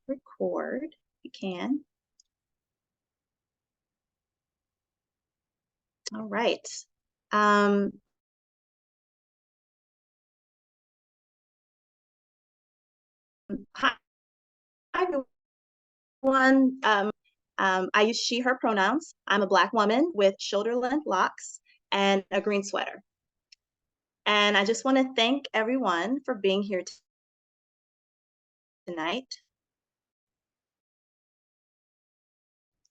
record if you can. All right. Hi, everyone. I use she, her pronouns. I'm a Black woman with shoulder-length locks and a green sweater. And I just want to thank everyone for being here tonight.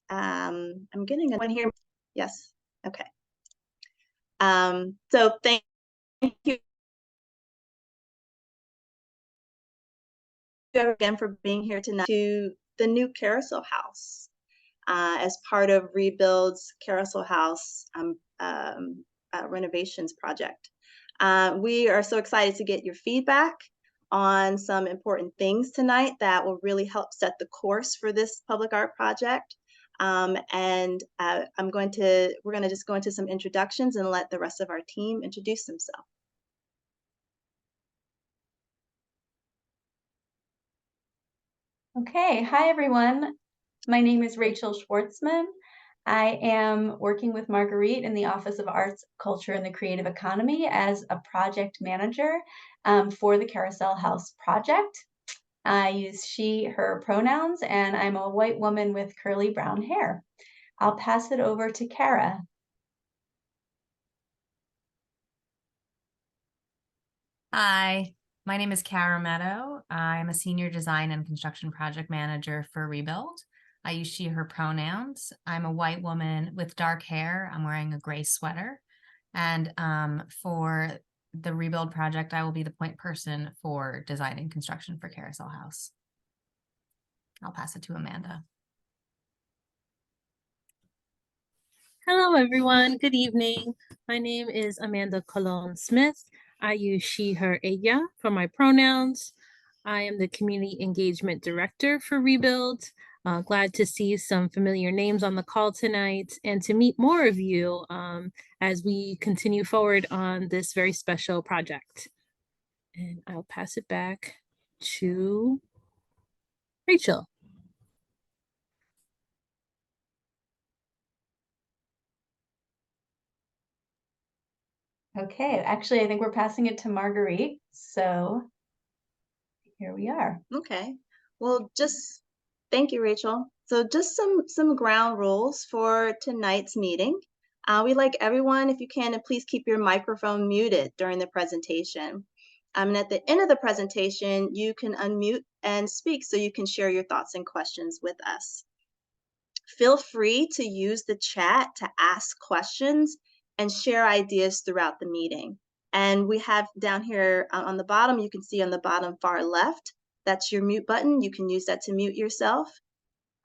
I'm getting one here. Yes. Okay. So thank you again for being here tonight to the new Carousel House as part of Rebuild's Carousel House renovations project. We are so excited to get your feedback on some important things tonight that will really help set the course for this public art project. We're going to just go into some introductions and let the rest of our team introduce themselves. Okay, hi everyone. My name is Rachel Schwartzman. I am working with Marguerite in the Office of Arts, Culture, and the Creative Economy as a project manager for the Carousel House project. I use she, her pronouns, and I'm a white woman with curly brown hair. I'll pass it over to Kara. Hi, my name is Kara Meadow. I'm a senior design and construction project manager for Rebuild. I use she, her pronouns. I'm a white woman with dark hair. I'm wearing a gray sweater. And for the Rebuild project, I will be the point person for design and construction for Carousel House. I'll pass it to Amanda. Hello, everyone. Good evening. My name is Amanda Colon Smith. I use she, her, ella for my pronouns. I am the Community Engagement Director for Rebuild. Glad to see some familiar names on the call tonight and to meet more of you as we continue forward on this very special project. And I'll pass it back to Rachel. Okay, actually, I think we're passing it to Marguerite. So here we are. Okay. Well, thank you, Rachel. So just some ground rules for tonight's meeting. We'd like everyone, if you can, to please keep your microphone muted during the presentation. And at the end of the presentation, you can unmute and speak so you can share your thoughts and questions with us. Feel free to use the chat to ask questions and share ideas throughout the meeting. And we have down here on the bottom, you can see on the bottom far left, that's your mute button. You can use that to mute yourself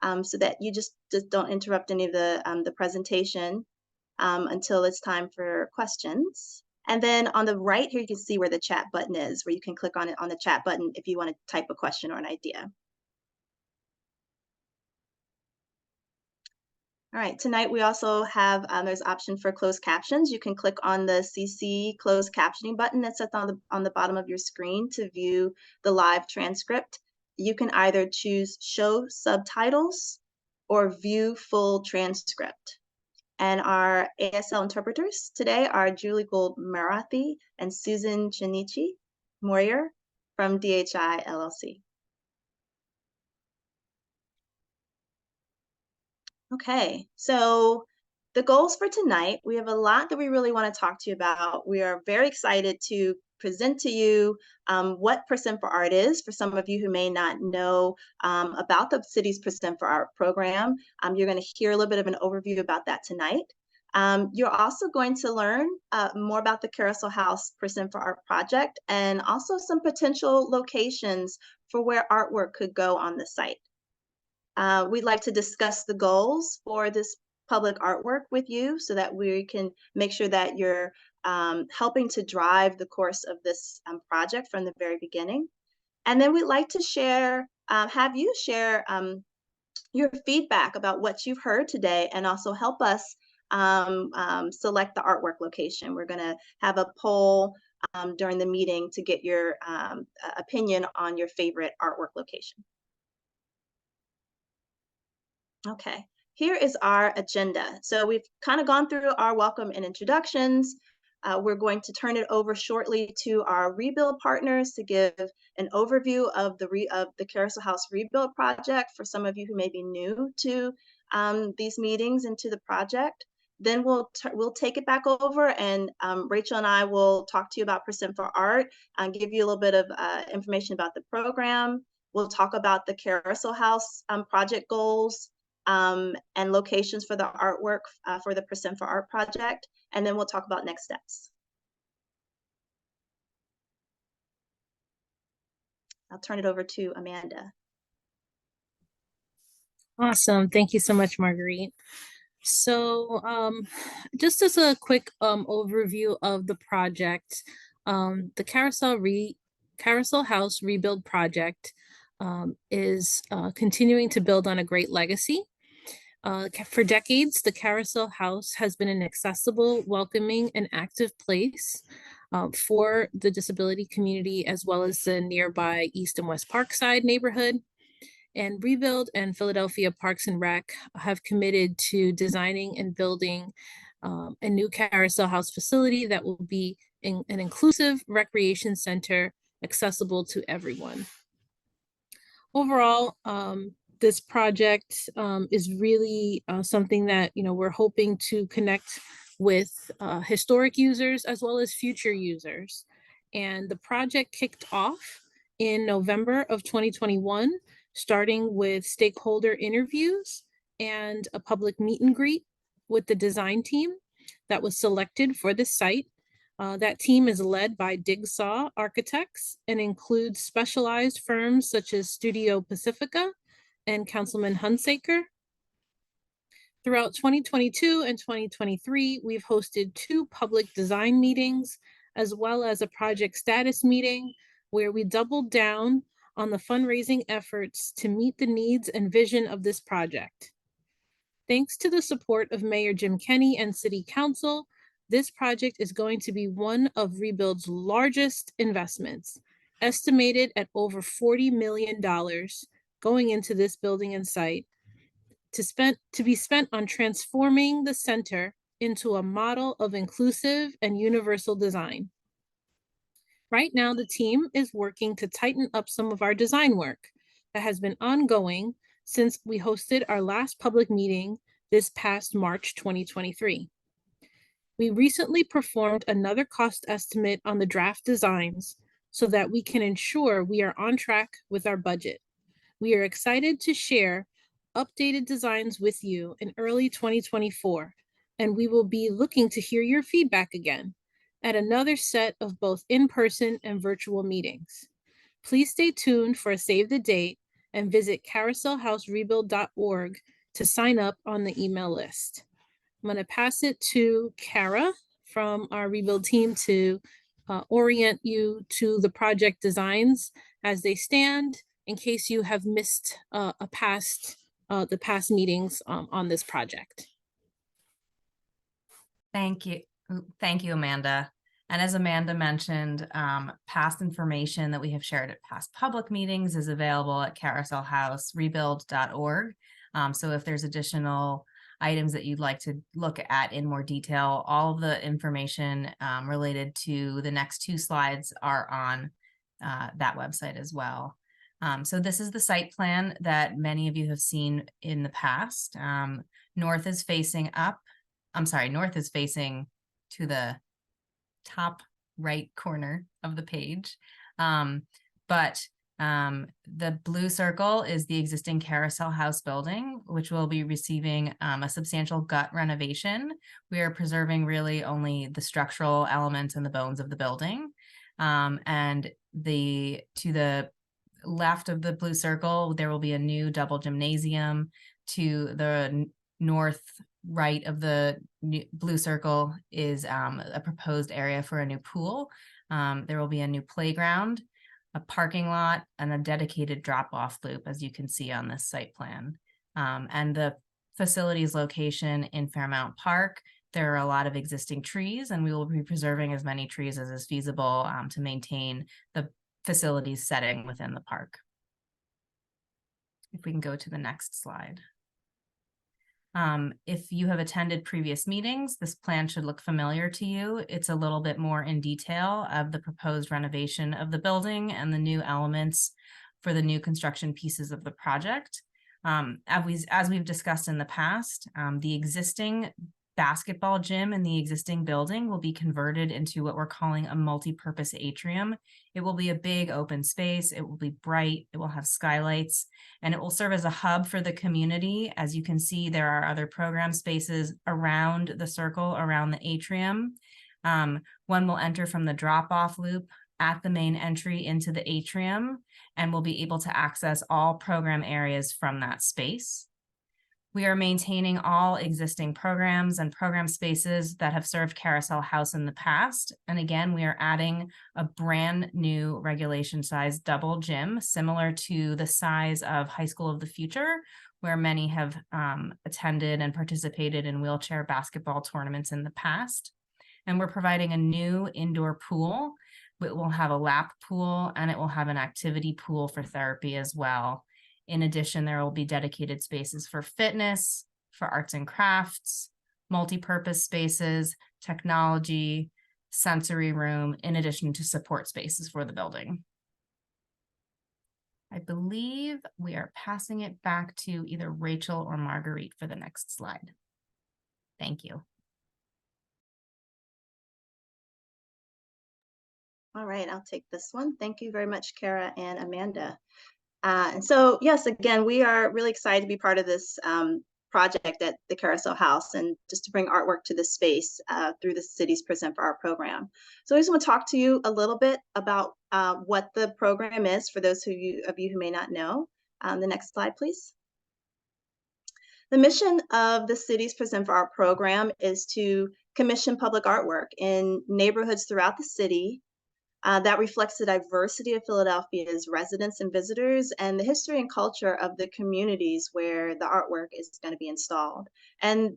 so that you just don't interrupt any of the presentation until it's time for questions. And then on the right here, you can see where the chat button is, where you can click on it on the chat button if you want to type a question or an idea. All right, tonight we also have, there's option for closed captions. You can click on the CC closed captioning button that's on the bottom of your screen to view the live transcript. You can either choose show subtitles or view full transcript. And our ASL interpreters today are Julie Gold Marathi and Susan Chinichi Moyer from DHI LLC. Okay, so the goals for tonight, we have a lot that we really want to talk to you about. We are very excited to present to you what Percent for Art is, for some of you who may not know about the city's Percent for Art program. You're going to hear a little bit of an overview about that tonight. You're also going to learn more about the Carousel House Percent for Art project and also some potential locations for where artwork could go on the site. We'd like to discuss the goals for this public artwork with you so that we can make sure that you're helping to drive the course of this project from the very beginning. And then we'd like to share, have you share your feedback about what you've heard today and also help us select the artwork location. We're gonna have a poll during the meeting to get your opinion on your favorite artwork location. Okay, here is our agenda. So we've kind of gone through our welcome and introductions. We're going to turn it over shortly to our rebuild partners to give an overview of the Carousel House rebuild project for some of you who may be new to these meetings and to the project. Then we'll take it back over, and Rachel and I will talk to you about Percent for Art and give you a little bit of information about the program. We'll talk about the Carousel House project goals and locations for the artwork for the Percent for Art project, and then we'll talk about next steps. I'll turn it over to Amanda. Awesome. Thank you so much, Marguerite. So just as a quick overview of the project, the Carousel House Rebuild Project is continuing to build on a great legacy. For decades, the Carousel House has been an accessible, welcoming, and active place for the disability community, as well as the nearby East and West Parkside neighborhood. And Rebuild and Philadelphia Parks and Rec have committed to designing and building a new Carousel House facility that will be an inclusive recreation center accessible to everyone. Overall, this project is really something that we're hoping to connect with historic users as well as future users. And the project kicked off in November of 2021, starting with stakeholder interviews and a public meet and greet with the design team that was selected for the site. That team is led by Digsaw Architects and includes specialized firms such as Studio Pacifica and Councilman Hunsaker. Throughout 2022 and 2023, we've hosted 2 public design meetings, as well as a project status meeting where we doubled down on the fundraising efforts to meet the needs and vision of this project. Thanks to the support of Mayor Jim Kenney and City Council, this project is going to be one of Rebuild's largest investments, estimated at over $40 million going into this building and site, to be spent on transforming the center into a model of inclusive and universal design. Right now, the team is working to tighten up some of our design work that has been ongoing since we hosted our last public meeting this past March 2023. We recently performed another cost estimate on the draft designs so that we can ensure we are on track with our budget. We are excited to share updated designs with you in early 2024, and we will be looking to hear your feedback again at another set of both in-person and virtual meetings. Please stay tuned for a save the date and visit carouselhouserebuild.org to sign up on the email list. I'm going to pass it to Kara from our Rebuild team to orient you to the project designs as they stand in case you have missed the past meetings on this project. Thank you. Thank you, Amanda. And as Amanda mentioned, past information that we have shared at past public meetings is available at carouselhouserebuild.org. So if there's additional items that you'd like to look at in more detail, all of the information related to the next 2 slides are on that website as well. So this is the site plan that many of you have seen in the past. North is facing up. North is facing to the top right corner of the page. But the blue circle is the existing Carousel House building, which will be receiving a substantial gut renovation. We are preserving really only the structural elements and the bones of the building. And to the left of the blue circle, there will be a new double gymnasium. To the north right of the blue circle is a proposed area for a new pool. There will be a new playground, a parking lot, and a dedicated drop-off loop, as you can see on this site plan. And the facility's location in Fairmount Park, there are a lot of existing trees, and we will be preserving as many trees as is feasible to maintain the facility's setting within the park. If we can go to the next slide. If you have attended previous meetings, this plan should look familiar to you. It's a little bit more in detail of the proposed renovation of the building and the new elements for the new construction pieces of the project. As we've discussed in the past, the existing basketball gym in the existing building will be converted into what we're calling a multi-purpose atrium. It will be a big open space. It will be bright. It will have skylights, and it will serve as a hub for the community. As you can see, there are other program spaces around the circle, around the atrium. One will enter from the drop-off loop at the main entry into the atrium, and will be able to access all program areas from that space. We are maintaining all existing programs and program spaces that have served Carousel House in the past. And again, we are adding a brand new regulation size double gym, similar to the size of High School of the Future, where many have attended and participated in wheelchair basketball tournaments in the past. And we're providing a new indoor pool. It will have a lap pool and it will have an activity pool for therapy as well. In addition, there will be dedicated spaces for fitness, for arts and crafts, multi-purpose spaces, technology, sensory room, in addition to support spaces for the building. I believe we are passing it back to either Rachel or Marguerite for the next slide. Thank you. All right, I'll take this one. Thank you very much, Kara and Amanda. And so, yes, again, we are really excited to be part of this project at the Carousel House, and just to bring artwork to this space through the city's Present for Art program. So I just want to talk to you a little bit about what the program is for those of you who may not know. The next slide, please. The mission of the city's Present for Art program is to commission public artwork in neighborhoods throughout the city that reflects the diversity of Philadelphia's residents and visitors, and the history and culture of the communities where the artwork is going to be installed. And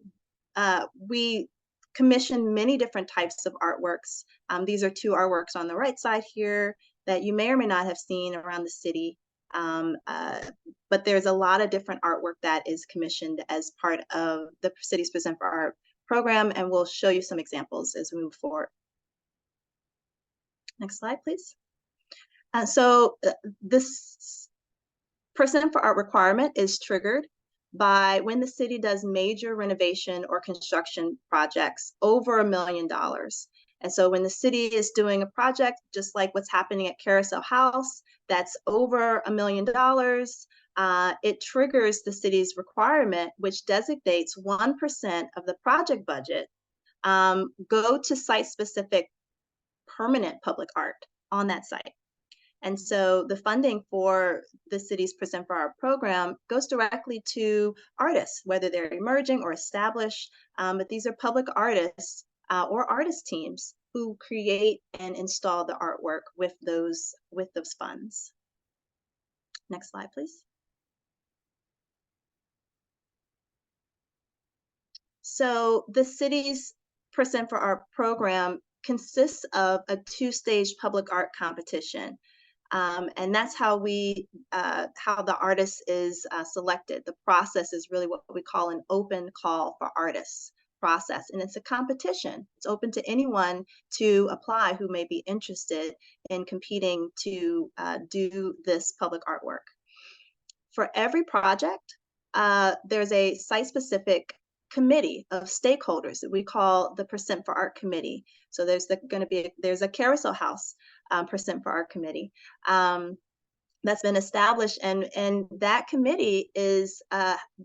we commission many different types of artworks. These are two artworks on the right side here that you may or may not have seen around the city. But there's a lot of different artwork that is commissioned as part of the city's Present for Art program, and we'll show you some examples as we move forward. Next slide, please. This Present for Art requirement is triggered by when the city does major renovation or construction projects over $1 million. And so when the city is doing a project, just like what's happening at Carousel House, that's over $1 million, it triggers the city's requirement, which designates 1% of the project budget go to site-specific permanent public art on that site. And so the funding for the city's Present for Art program goes directly to artists, whether they're emerging or established, but these are public artists or artist teams who create and install the artwork with those funds. Next slide, please. So the city's Present for Art program consists of a two-stage public art competition. And that's how how the artist is selected. The process is really what we call an open call for artists process. And it's a competition. It's open to anyone to apply who may be interested in competing to do this public artwork. For every project, there's a site-specific committee of stakeholders that we call the Present for Art Committee. So there's there's a Carousel House Present for Art Committee that's been established, and that committee is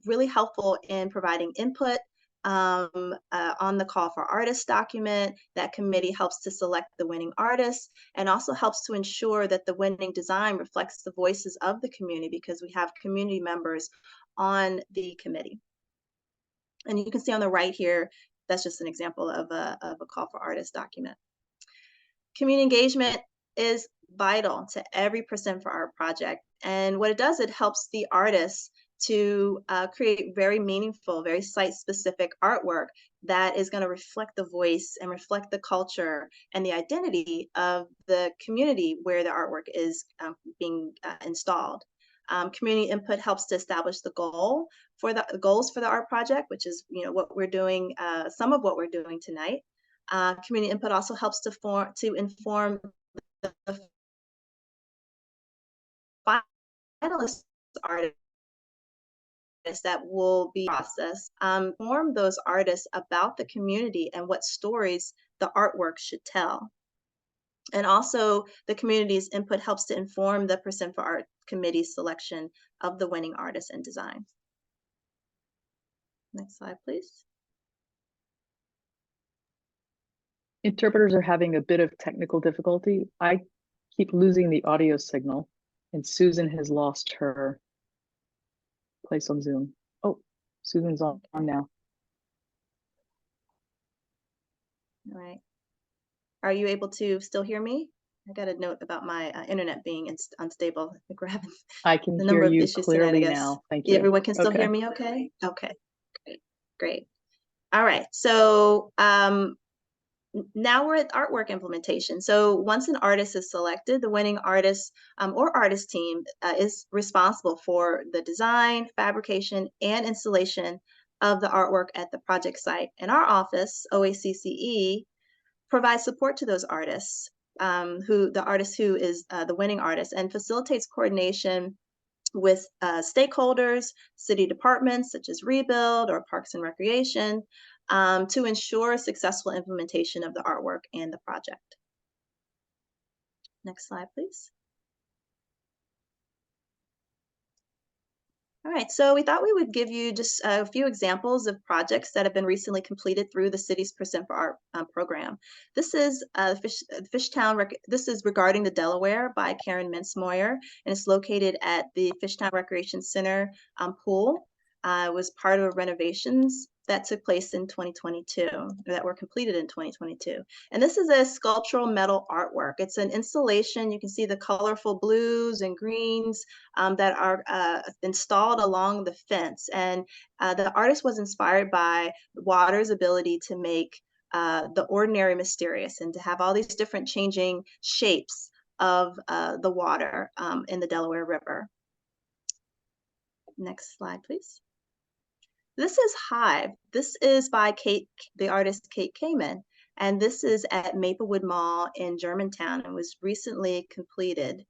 really helpful in providing input on the Call for Artists document. That committee helps to select the winning artists and also helps to ensure that the winning design reflects the voices of the community, because we have community members on the committee. And you can see on the right here, that's just an example of a Call for Artists document. Community engagement is vital to every Present for Art project. And what it does, it helps the artists to create very meaningful, very site-specific artwork that is going to reflect the voice and reflect the culture and the identity of the community where the artwork is being installed. Community input helps to establish the goals for the art project, which is what we're doing, some of what we're doing tonight. Community input also helps to inform the finalist artists that will be processed, inform those artists about the community and what stories the artwork should tell. And also, the community's input helps to inform the Percent for Art Committee's selection of the winning artists and design. Next slide, please. Interpreters are having a bit of technical difficulty. I keep losing the audio signal, and Susan has lost her place on Zoom. Oh, Susan's on now. All right. Are you able to still hear me? I got a note about my internet being unstable. I think we're having I can the hear number of you issues tonight, I clearly guess. now. Thank you. Everyone can still hear me okay? Okay, great. All right, so now we're at artwork implementation. So once an artist is selected, the winning artist or artist team is responsible for the design, fabrication, and installation of the artwork at the project site. And our office, OACCE, provides support to those artists, who is the winning artist, and facilitates coordination with stakeholders, city departments such as Rebuild or Parks and Recreation, to ensure successful implementation of the artwork and the project. Next slide, please. All right, so we thought we would give you just a few examples of projects that have been recently completed through the city's Percent for Art program. This is Fishtown. This is Regarding the Delaware by Karen Mintzmoyer, and it's located at the Fishtown Recreation Center pool. It was part of renovations that took place in 2022, that were completed in 2022. And this is a sculptural metal artwork. It's an installation. You can see the colorful blues and greens that are installed along the fence. And the artist was inspired by water's ability to make the ordinary mysterious, and to have all these different changing shapes of the water in the Delaware River. Next slide, please. This is Hive. This is by the artist Kate Kamen, and this is at Maplewood Mall in Germantown and was recently completed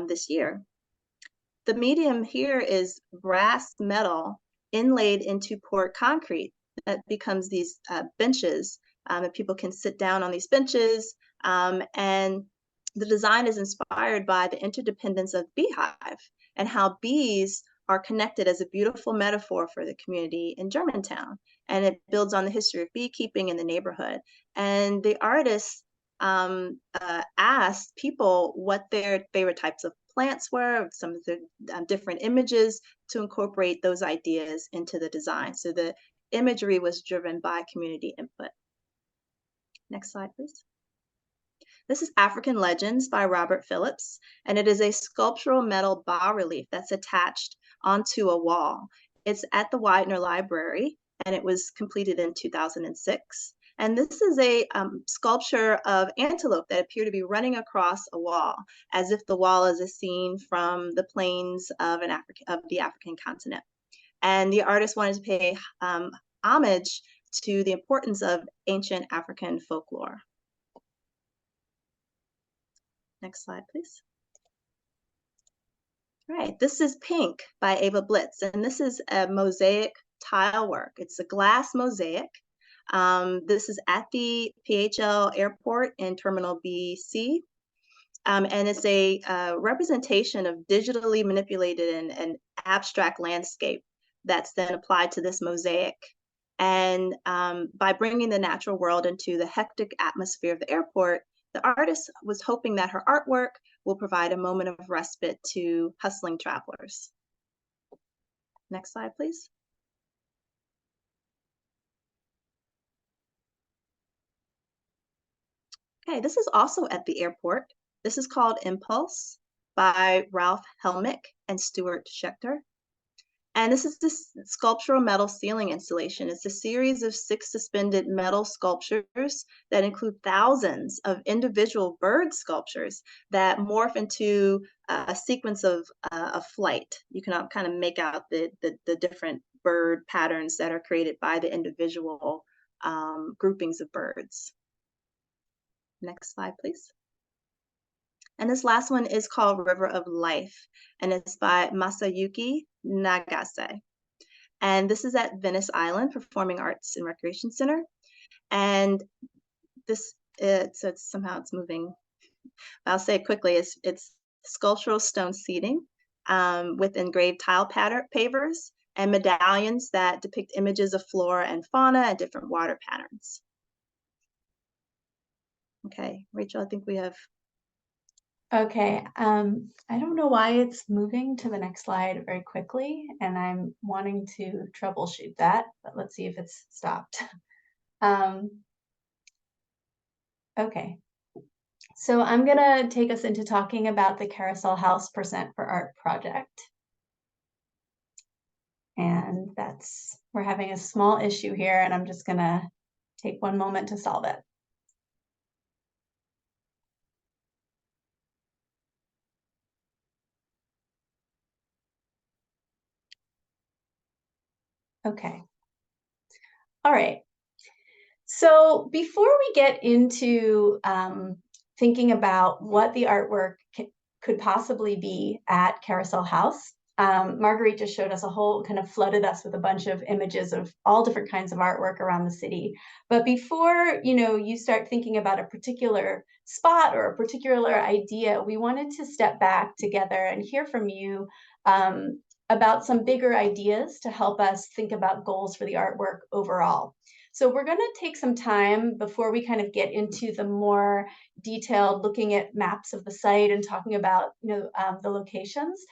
this year. The medium here is brass metal inlaid into poured concrete that becomes these benches that people can sit down on these benches, and the design is inspired by the interdependence of beehive and how bees are connected as a beautiful metaphor for the community in Germantown. And it builds on the history of beekeeping in the neighborhood. And the artist asked people what their favorite types of plants were, some of the different images, to incorporate those ideas into the design. So the imagery was driven by community input. Next slide, please. This is African Legends by Robert Phillips, and it is a sculptural metal bas-relief that's attached onto a wall. It's at the Widener Library, and it was completed in 2006. And this is a sculpture of antelope that appear to be running across a wall, as if the wall is a scene from the plains of the African continent. And the artist wanted to pay homage to the importance of ancient African folklore. Next slide, please. All right, this is Pink by Ava Blitz, and this is a mosaic tile work. It's a glass mosaic. This is at the PHL airport in Terminal BC, and it's a representation of digitally manipulated and abstract landscape that's then applied to this mosaic. And by bringing the natural world into the hectic atmosphere of the airport, the artist was hoping that her artwork will provide a moment of respite to hustling travelers. Next slide, please. Okay, this is also at the airport. This is called Impulse by Ralph Helmick and Stuart Schechter. And this is this sculptural metal ceiling installation. It's a series of 6 suspended metal sculptures that include thousands of individual bird sculptures that morph into a sequence of a flight. You can kind of make out the different bird patterns that are created by the individual groupings of birds. Next slide, please. And this last one is called River of Life, and it's by Masayuki Nagase. And this is at Venice Island Performing Arts and Recreation Center. And this, so it's somehow it's moving. I'll say it quickly. It's sculptural stone seating with engraved tile pavers and medallions that depict images of flora and fauna and different water patterns. Okay, Rachel, I think we have. Okay, I don't know why it's moving to the next slide very quickly, and I'm wanting to troubleshoot that, but let's see if it's stopped. Okay, so I'm gonna take us into talking about the Carousel House Percent for Art project. And we're having a small issue here, and I'm just gonna take one moment to solve it. Okay. All right. So before we get into thinking about what the artwork could possibly be at Carousel House, Marguerite just showed us kind of flooded us with a bunch of images of all different kinds of artwork around the city. But before you start thinking about a particular spot or a particular idea, we wanted to step back together and hear from you about some bigger ideas to help us think about goals for the artwork overall. So we're going to take some time before we kind of get into the more detailed looking at maps of the site and talking about the locations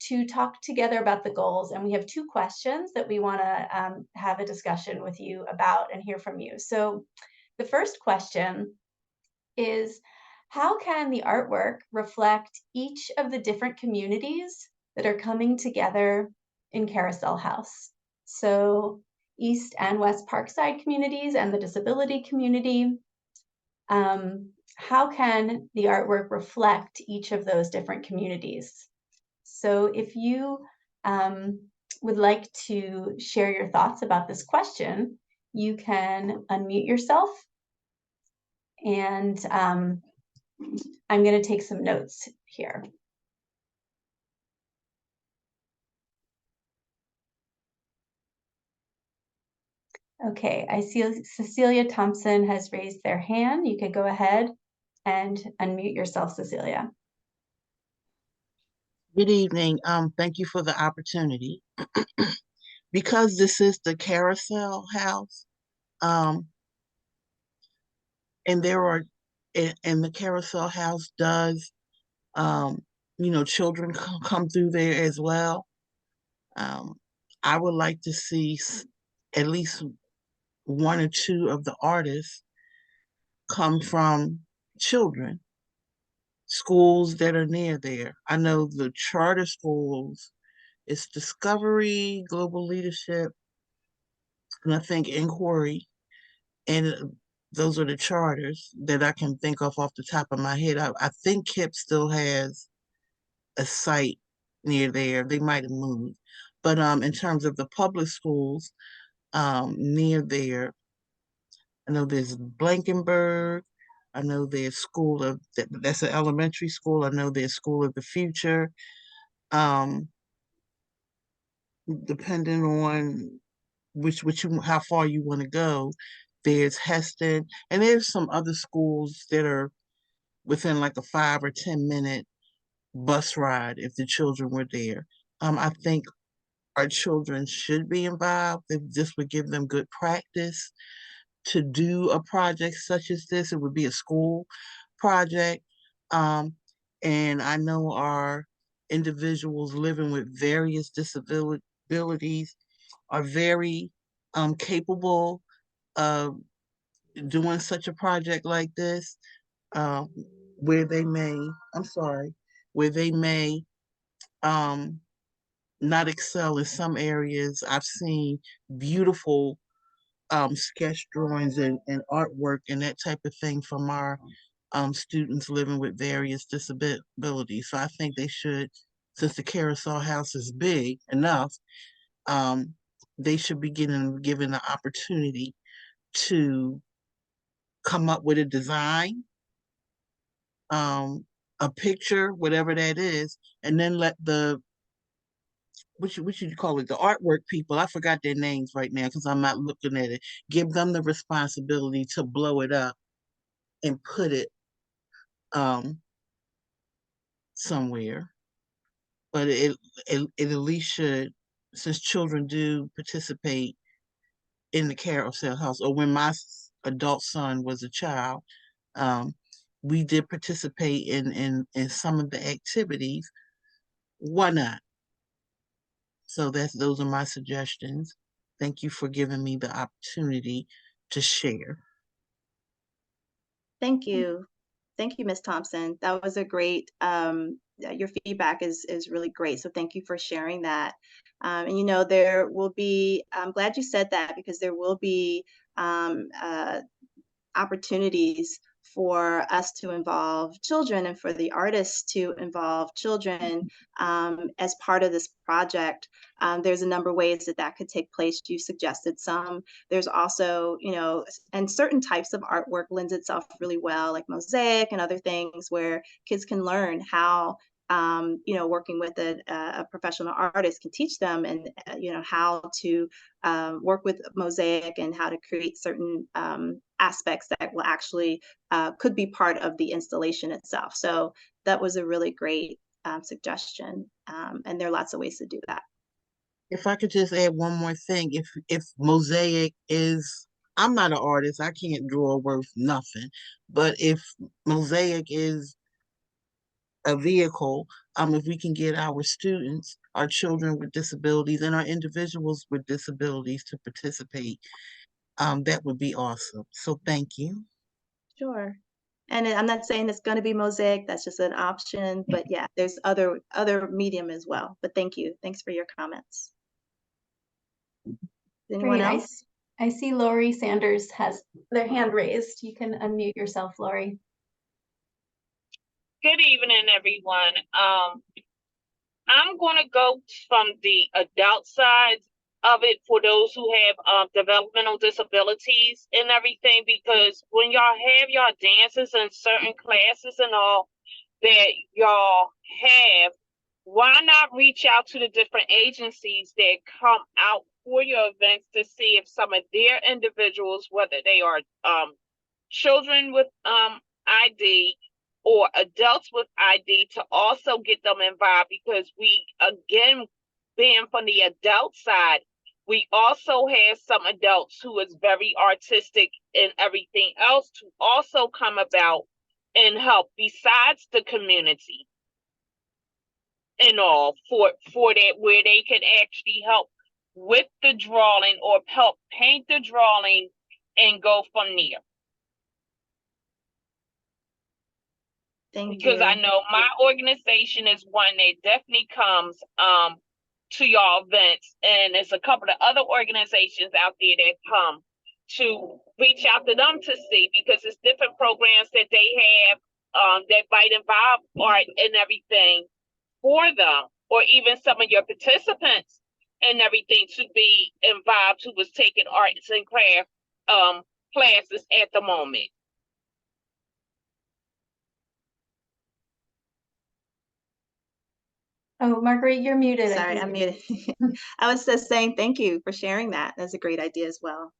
to talk together about the goals. And we have 2 questions that we want to have a discussion with you about and hear from you. So the first question is, how can the artwork reflect each of the different communities that are coming together in Carousel House? So East and West Parkside communities and the disability community. How can the artwork reflect each of those different communities? So if you would like to share your thoughts about this question, you can unmute yourself, and I'm going to take some notes here. Okay, I see Cecilia Thompson has raised their hand. You could go ahead and unmute yourself, Cecilia. Good evening. Thank you for the opportunity. Because this is the Carousel House, and the Carousel House does, children come through there as well. I would like to see at least 1 or 2 of the artists come from children, schools that are near there. I know the charter schools, it's Discovery, Global Leadership, and I think Inquiry, and those are the charters that I can think of off the top of my head. I think KIPP still has a site near there. They might have moved. But in terms of the public schools near there, I know there's Blankenberg. I know there's that's an elementary school. I know there's School of the Future. Depending on how far you want to go, there's Heston, and there's some other schools that are within like a 5 or 10 minute bus ride if the children were there. I think our children should be involved. This would give them good practice to do a project such as this. It would be a school project. And I know our individuals living with various disabilities are very capable of doing such a project like this, where they may, where they may not excel in some areas. I've seen beautiful sketch drawings and artwork and that type of thing from our students living with various disabilities. So I think they should, since the Carousel House is big enough, um, they should be given the opportunity to come up with a design, um, a picture, whatever that is, and then let the what you call it, the artwork people, I forgot their names right now because I'm not looking at it. Give them the responsibility to blow it up and put it um somewhere. But it at least should, since children do participate in the Carousel House, or when my adult son was a child, um, we did participate in some of the activities. Why not? So those are my suggestions. Thank you for giving me the opportunity to share. Thank you. Thank you, Ms. Thompson. That was a great, your feedback is really great. So thank you for sharing that. And you know, there will be, I'm glad you said that because there will be um, uh, opportunities for us to involve children and for the artists to involve children as part of this project. There's a number of ways that that could take place. You suggested some. There's also, you know, and certain types of artwork lends itself really well, like mosaic and other things where kids can learn how you know, working with a professional artist can teach them and, you know, how to work with mosaic and how to create certain aspects that will actually could be part of the installation itself. So that was a really great suggestion. And there are lots of ways to do that. If I could just add one more thing, if mosaic is, I'm not an artist, I can't draw worth nothing, but if mosaic is a vehicle, if we can get our students, our children with disabilities, and our individuals with disabilities to participate, that would be awesome. So thank you. Sure. And I'm not saying it's going to be mosaic, that's just an option, but yeah, there's other medium as well. But thank you. Thanks for your comments. Anyone Great. else? I see Lori Sanders has their hand raised. You can unmute yourself, Lori. Good evening, everyone. I'm going to go from the adult side of it for those who have developmental disabilities and everything, because when y'all have y'all dances and certain classes and all that y'all have, why not reach out to the different agencies that come out for your events to see if some of their individuals, whether they are children with ID or adults with ID, to also get them involved, because we, again, being from the adult side, we also have some adults who is very artistic and everything else to also come about and help besides the community and all for that, where they can actually help with the drawing or help paint the drawing and go from there. Because I know my organization is one that definitely comes to y'all events, and there's a couple of other organizations out there that come to reach out to them to see, because it's different programs that they have that might involve art and everything for them, or even some of your participants and everything to be involved who was taking arts and craft classes at the moment. Oh, Marguerite, you're muted. Sorry, I'm muted. I was just saying thank you for sharing that. That's a great idea as well.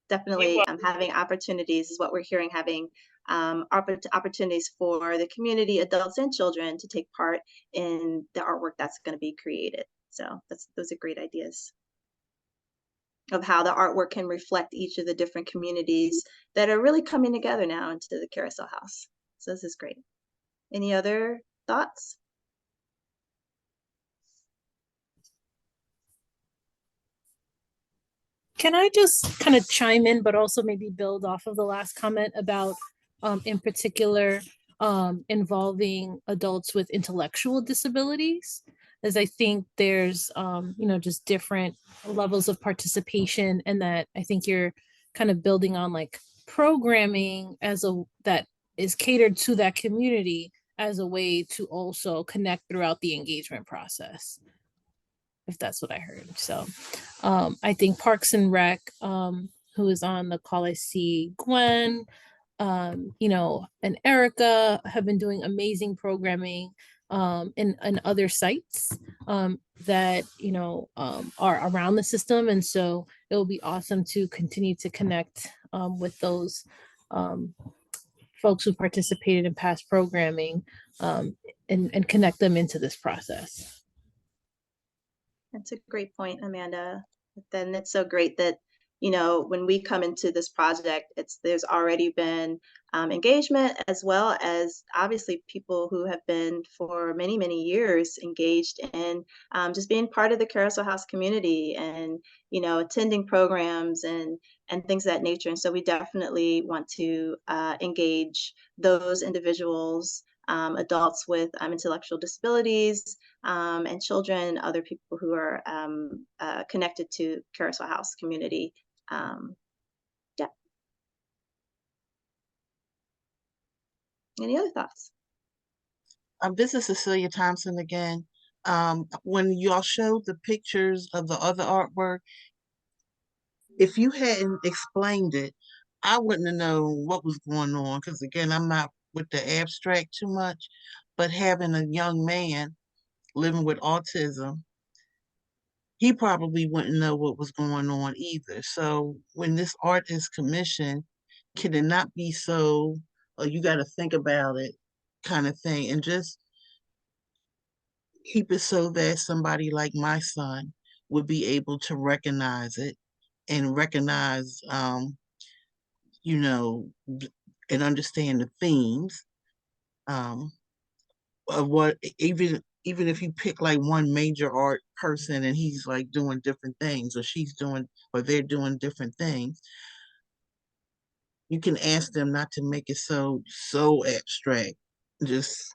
Definitely having opportunities is what we're hearing, having opportunities for the community, adults and children, to take part in the artwork that's going to be created. So those are great ideas of how the artwork can reflect each of the different communities that are really coming together now into the Carousel House. So this is great. Any other thoughts? Can I just kind of chime in, but also maybe build off of the last comment about, in particular, involving adults with intellectual disabilities? as I think there's, just different levels of participation, and that I think you're kind of building on like programming that is catered to that community as a way to also connect throughout the engagement process, if that's what I heard. So I think Parks and Rec, who is on the call, I see Gwen, and Erica have been doing amazing programming in other sites that are around the system, and so it will be awesome to continue to connect with those um, folks who participated in past programming, and connect them into this process. That's a great point, Amanda. Then it's so great that, when we come into this project, there's already been engagement, as well as obviously people who have been for many, many years engaged in just being part of the Carousel House community, and, attending programs and things of that nature. And so we definitely want to engage those individuals, adults with intellectual disabilities, and children, other people who are connected to Carousel House community. Yeah. Any other thoughts? This is Cecilia Thompson again. When y'all showed the pictures of the other artwork, if you hadn't explained it, I wouldn't have known what was going on, because again, I'm not with the abstract too much, but having a young man living with autism, he probably wouldn't know what was going on either. So when this art is commissioned, can it not be so, you got to think about it kind of thing, and just keep it so that somebody like my son would be able to recognize it, and recognize, you know, and understand the themes, um, of what, even if you pick like one major art person and he's like doing different things, or she's doing, or they're doing different things, you can ask them not to make it so abstract. Just,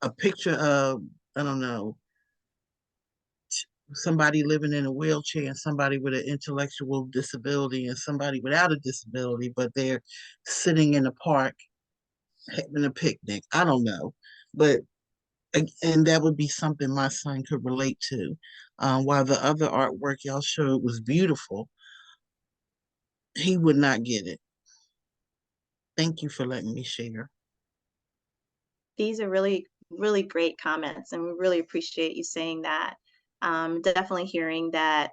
a picture of, I don't know, somebody living in a wheelchair, and somebody with an intellectual disability, and somebody without a disability, but they're sitting in a park having a picnic. I don't know, but and that would be something my son could relate to. While the other artwork y'all showed was beautiful, he would not get it. Thank you for letting me share. These are really, really great comments, and we really appreciate you saying that. Definitely hearing that,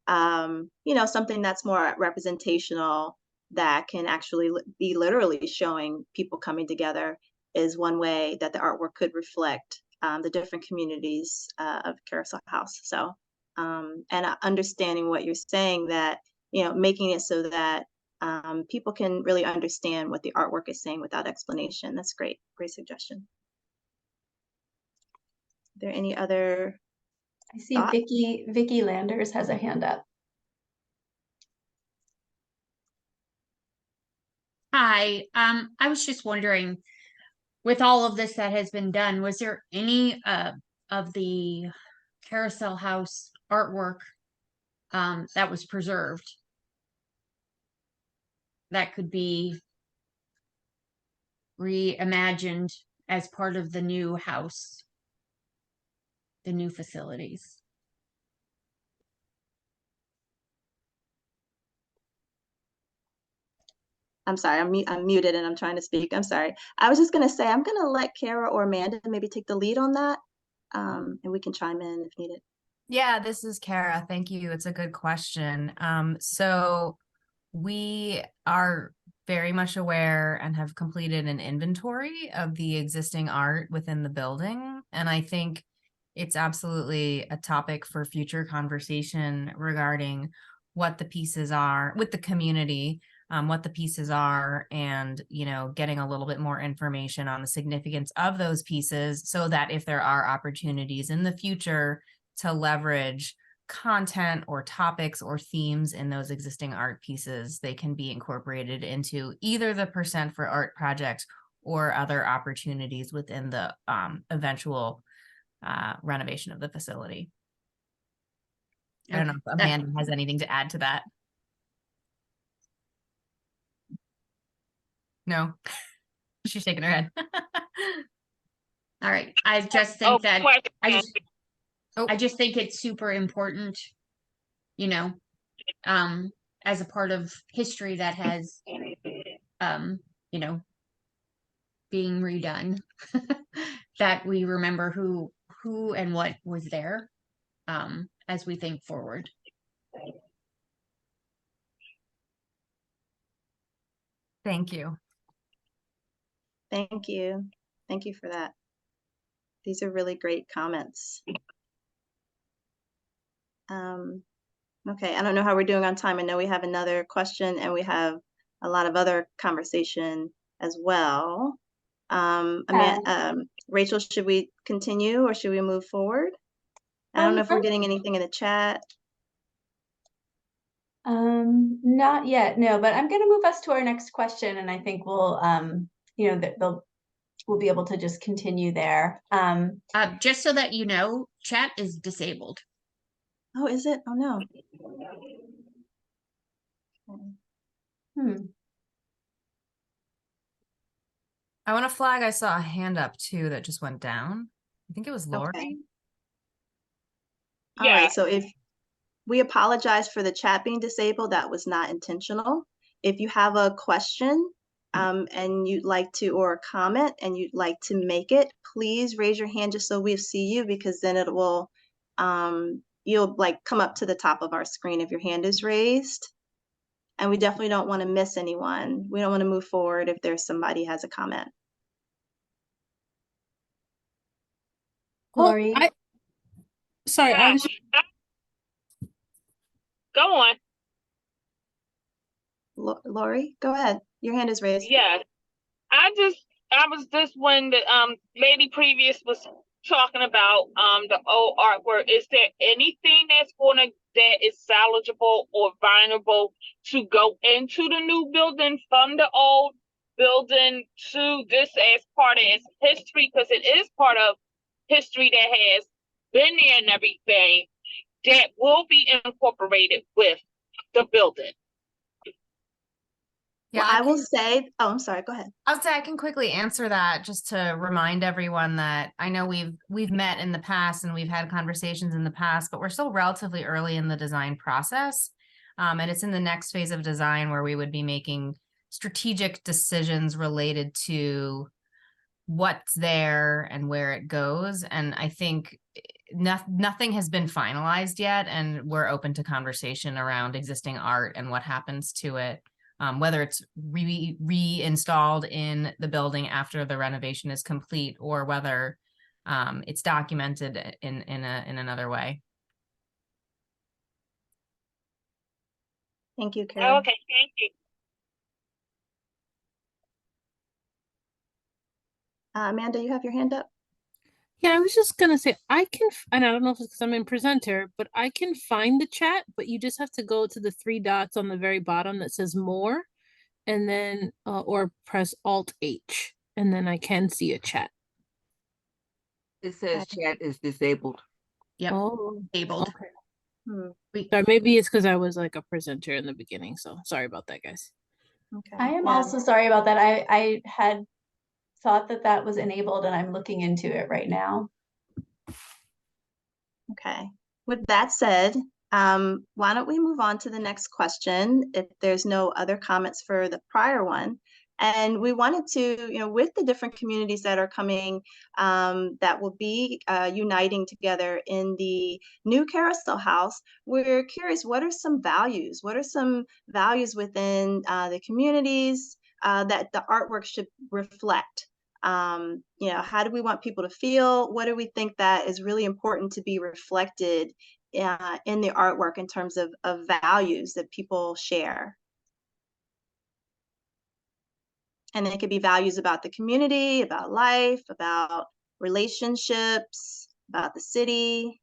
something that's more representational, that can actually be literally showing people coming together, is one way that the artwork could reflect the different communities of Carousel House. So, and understanding what you're saying, that, making it so that people can really understand what the artwork is saying without explanation. That's great. Great suggestion. Are there any other I see thoughts? Vicky Landers has a hand up. Hi, I was just wondering, with all of this that has been done, was there any of the Carousel House artwork that was preserved that could be reimagined as part of the new house, the new facilities? I'm sorry, I'm muted and I'm trying to speak. I'm sorry. I was just going to say, I'm going to let Kara or Amanda maybe take the lead on that, and we can chime in if needed. Yeah, this is Kara. Thank you. It's a good question. So we are very much aware and have completed an inventory of the existing art within the building. And I think it's absolutely a topic for future conversation regarding what the pieces are with the community, what the pieces are, and, getting a little bit more information on the significance of those pieces, so that if there are opportunities in the future to leverage content or topics or themes in those existing art pieces, they can be incorporated into either the Percent for Art project or other opportunities within the eventual renovation of the facility. I don't know if Amanda has anything to add to that. No, she's shaking her head. All right. I just think that I question. just think it's super important, you know, as a part of history that has you know, being redone, that we remember who and what was there, as we think forward. Thank you. Thank you. Thank you for that. These are really great comments. Okay, I don't know how we're doing on time. I know we have another question and we have a lot of other conversation as well. Rachel, should we continue or should we move forward? I don't know if we're getting anything in the chat. Not yet, no, but I'm going to move us to our next question, and I think we'll, you know, we'll be able to just continue there. Just so that you know, chat is disabled. Oh, is it? Oh, no. I want to flag, I saw a hand up too that just went down. I think it was Lori. Okay. Yeah. All right, so if we apologize for the chat being disabled, that was not intentional. If you have a question and you'd like to, or a comment and you'd like to make it, please raise your hand just so we see you, because then it will, you'll like come up to the top of our screen if your hand is raised. And we definitely don't want to miss anyone. We don't want to move forward if there's somebody has a comment. Lori? Sorry, I was Go on. Lori, go ahead. Your hand is raised. Yeah. I was just when the lady previous was talking about the old artwork. Is there anything that is salvageable or vulnerable to go into the new building from the old building to this as part of its history? Because it is part of history that has been there and everything that will be incorporated with the building. Yeah, Well, I will say, oh, I'm sorry, go ahead. I'll say I can quickly answer that just to remind everyone that I know we've met in the past and we've had conversations in the past, but we're still relatively early in the design process. And it's in the next phase of design where we would be making strategic decisions related to what's there and where it goes. And I think nothing has been finalized yet, and we're open to conversation around existing art and what happens to it. Whether it's reinstalled in the building after the renovation is complete, or whether it's documented in another way. Thank you, Karen. Okay, thank you. Amanda, you have your hand up? Yeah, I was just gonna say and I don't know if it's because I'm in presenter, but I can find the chat, but you just have to go to the 3 dots on the very bottom that says more, and then or press Alt H, and then I can see a chat. It says chat is disabled. Yep. Oh, Disabled. okay. Sorry, maybe it's because I was like a presenter in the beginning, so sorry about that, guys. Okay. I am also sorry about that. I had thought that was enabled, and I'm looking into it right now. Okay. With that said, why don't we move on to the next question if there's no other comments for the prior one. And we wanted to, with the different communities that are coming, that will be uniting together in the new Carousel House, we're curious, what are some values? What are some values within the communities that the artwork should reflect? How do we want people to feel? What do we think that is really important to be reflected in the artwork in terms of values that people share? And it could be values about the community, about life, about relationships, about the city,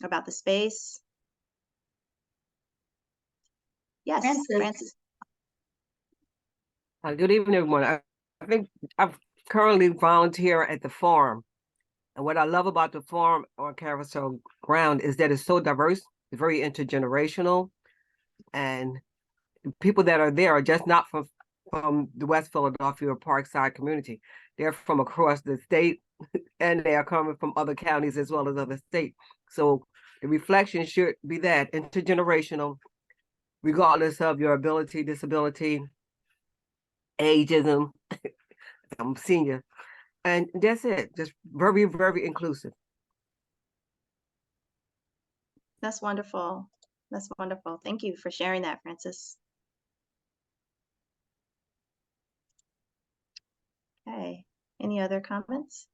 about the space. Yes, Francis. Good evening, everyone. I think I currently volunteer at the farm. And what I love about the farm on Carousel ground is that it's so diverse, it's very intergenerational, and people that are there are just not from the West Philadelphia or Parkside community. They're from across the state, and they are coming from other counties as well as other states. So the reflection should be that intergenerational, regardless of your ability, disability, ageism. I'm a senior. And that's it. Just very, very inclusive. That's wonderful. That's wonderful. Thank you for sharing that, Francis. Okay, any other comments?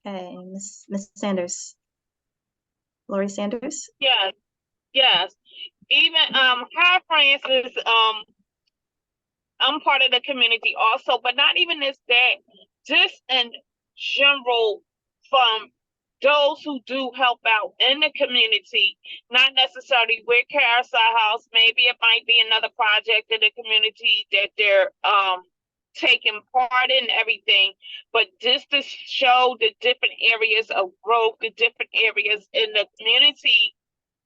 Okay, Miss Sanders. Lori Sanders? Yes, yes. Even hi Francis. I'm part of the community also, but not even this that, just in general from those who do help out in the community, not necessarily with Carousel House. Maybe it might be another project in the community that they're taking part in everything, but just to show the different areas of growth, the different areas in the community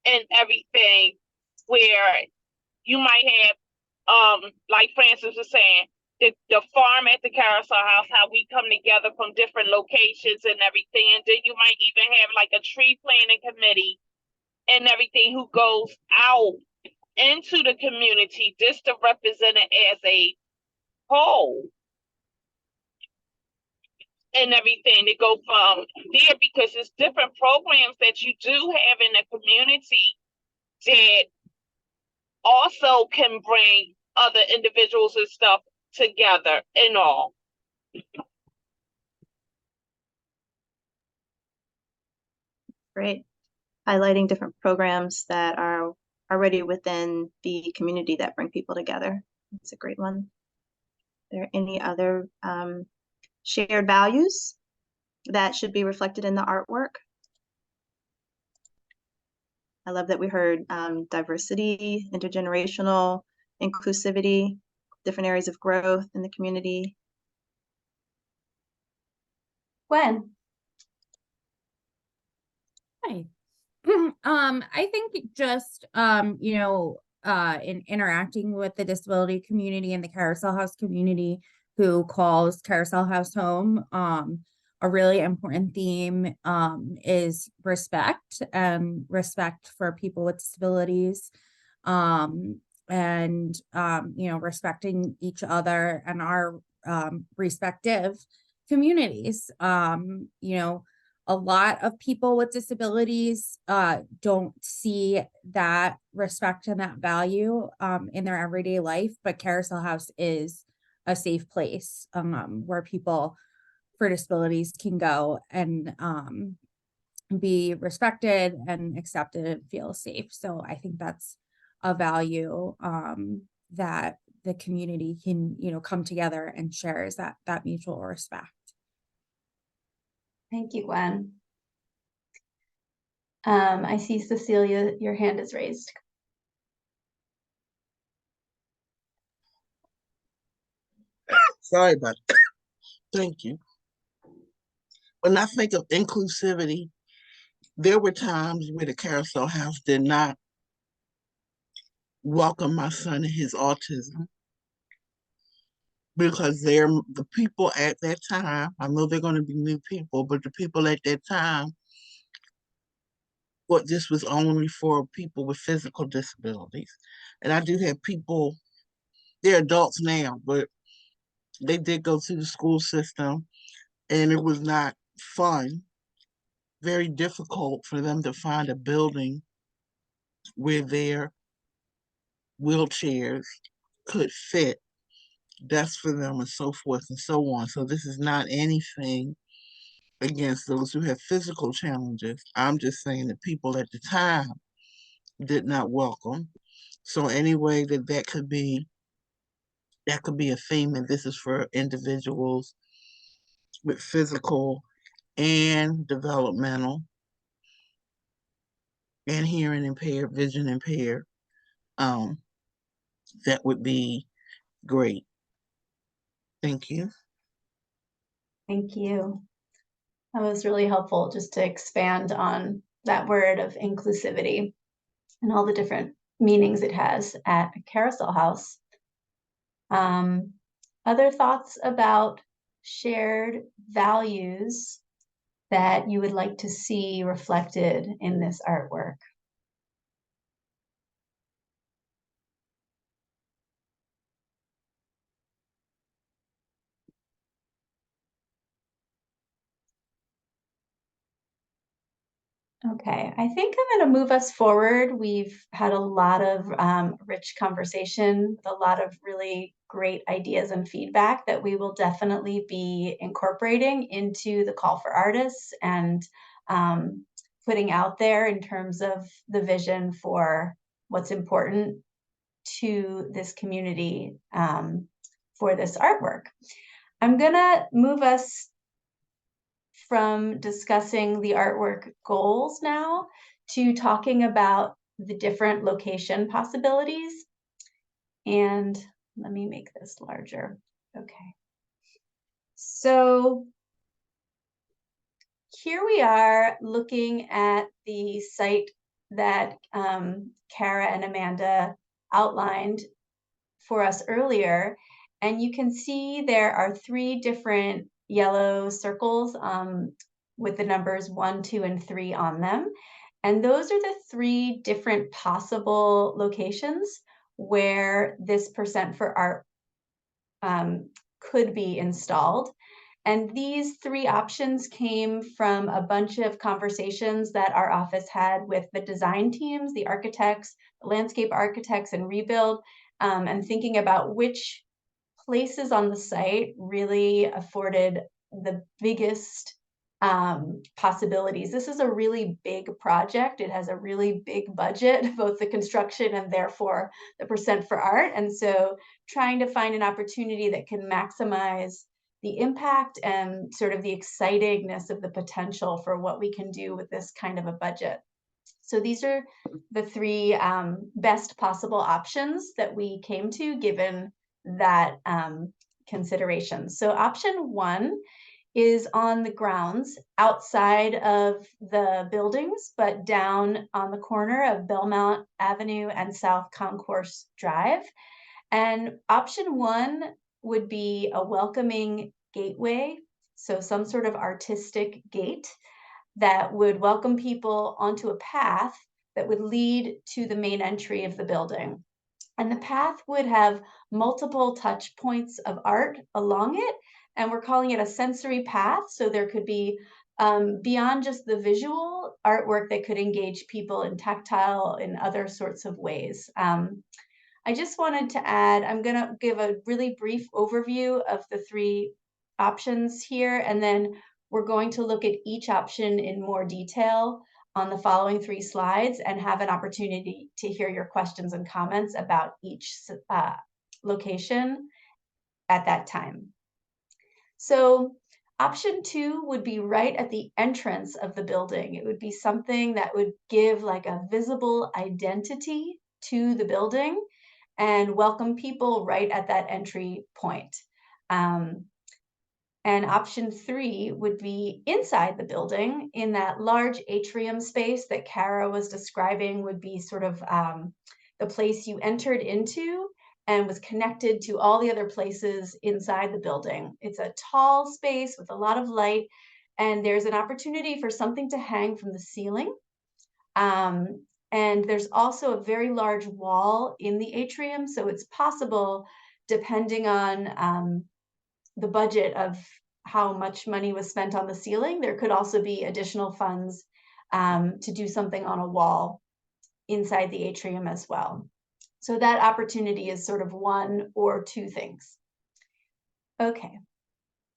and everything where you might have like Francis was saying, the farm at the Carousel House, how we come together from different locations and everything. And then you might even have like a tree planting committee and everything who goes out into the community just to represent it as a whole and everything to go from there, because it's different programs that you do have in the community that also can bring other individuals and stuff together and all. Great. Highlighting different programs that are already within the community that bring people together. It's a great one. Are there any other shared values that should be reflected in the artwork? I love that we heard diversity, intergenerational, inclusivity, different areas of growth in the community. Gwen? Hi. I think just in interacting with the disability community and the Carousel House community who calls Carousel House home, a really important theme is respect and respect for people with disabilities, and respecting each other and our respective communities. A lot of people with disabilities don't see that respect and that value in their everyday life, but Carousel House is a safe place where people for disabilities can go and be respected and accepted and feel safe. So I think that's a value that the community can, come together and share, is that mutual respect. Thank you, Gwen. I see Cecilia, your hand is raised. Sorry about that. Thank you. When I think of inclusivity, there were times where the Carousel House did not welcome my son and his autism, because they're the people at that time. I know they're going to be new people, but the people at that time, what this was only for people with physical disabilities. And I do have people, they're adults now, but they did go through the school system, and it was not fun, very difficult for them to find a building where their wheelchairs could fit, desks for them, and so forth and so on. So this is not anything against those who have physical challenges. I'm just saying the people at the time did not welcome. So any way that could be a theme, and this is for individuals with physical and developmental and hearing impaired, vision impaired, that would be great. Thank you. Thank you. That was really helpful just to expand on that word of inclusivity and all the different meanings it has at Carousel House. Other thoughts about shared values that you would like to see reflected in this artwork? Okay, I think I'm going to move us forward. We've had a lot of rich conversation, a lot of really great ideas and feedback that we will definitely be incorporating into the call for artists and putting out there in terms of the vision for what's important to this community for this artwork. I'm going to move us from discussing the artwork goals now to talking about the different location possibilities. And let me make this larger. Okay. So here we are looking at the site that Kara and Amanda outlined for us earlier. And you can see there are 3 different yellow circles with the numbers 1, 2, and 3 on them. And those are the 3 different possible locations where this percent for art could be installed. And these 3 options came from a bunch of conversations that our office had with the design teams, the architects, the landscape architects, and Rebuild, and thinking about which places on the site really afforded the biggest possibilities. This is a really big project. It has a really big budget, both the construction and therefore the percent for art. And so trying to find an opportunity that can maximize the impact and sort of the excitingness of the potential for what we can do with this kind of a budget. So these are the 3 best possible options that we came to given that consideration. So option 1 is on the grounds outside of the buildings, but down on the corner of Belmont Avenue and South Concourse Drive. And option 1 would be a welcoming gateway, so some sort of artistic gate that would welcome people onto a path that would lead to the main entry of the building. And the path would have multiple touch points of art along it, and we're calling it a sensory path, so there could be beyond just the visual artwork that could engage people in tactile in other sorts of ways. I just wanted to add, I'm going to give a really brief overview of the 3 options here, and then we're going to look at each option in more detail on the following 3 slides and have an opportunity to hear your questions and comments about each location at that time. So option 2 would be right at the entrance of the building. It would be something that would give like a visible identity to the building and welcome people right at that entry point. And option 3 would be inside the building in that large atrium space that Kara was describing would be sort of the place you entered into and was connected to all the other places inside the building. It's a tall space with a lot of light, and there's an opportunity for something to hang from the ceiling. And there's also a very large wall in the atrium, so it's possible, depending on the budget of how much money was spent on the ceiling, there could also be additional funds to do something on a wall inside the atrium as well. So that opportunity is sort of 1 or 2 things. Okay,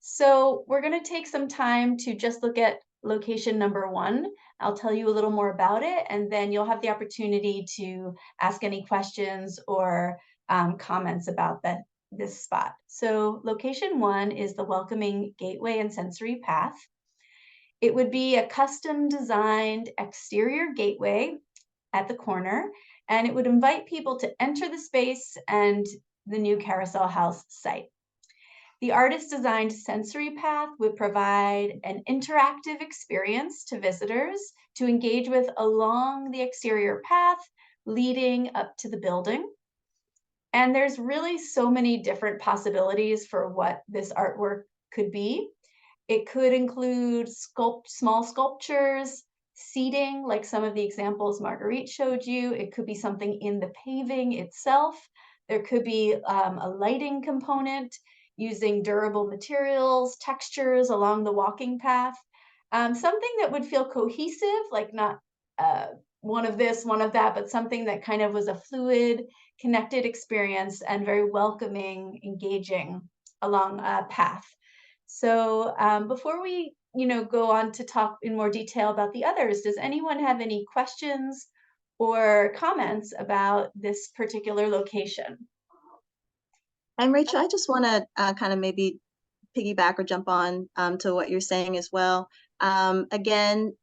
so we're going to take some time to just look at location number 1. I'll tell you a little more about it, and then you'll have the opportunity to ask any questions or comments about this spot. So location 1 is the welcoming gateway and sensory path. It would be a custom designed exterior gateway at the corner, and it would invite people to enter the space and the new Carousel House site. The artist designed sensory path would provide an interactive experience to visitors to engage with along the exterior path leading up to the building. And there's really so many different possibilities for what this artwork could be. It could include small sculptures, seating, like some of the examples Marguerite showed you. It could be something in the paving itself. There could be a lighting component using durable materials, textures along the walking path. Something that would feel cohesive, like not one of this, one of that, but something that kind of was a fluid, connected experience and very welcoming, engaging along a path. So before we, go on to talk in more detail about the others, does anyone have any questions or comments about this particular location? And Rachel, I just want to kind of maybe piggyback or jump on to what you're saying as well. Again,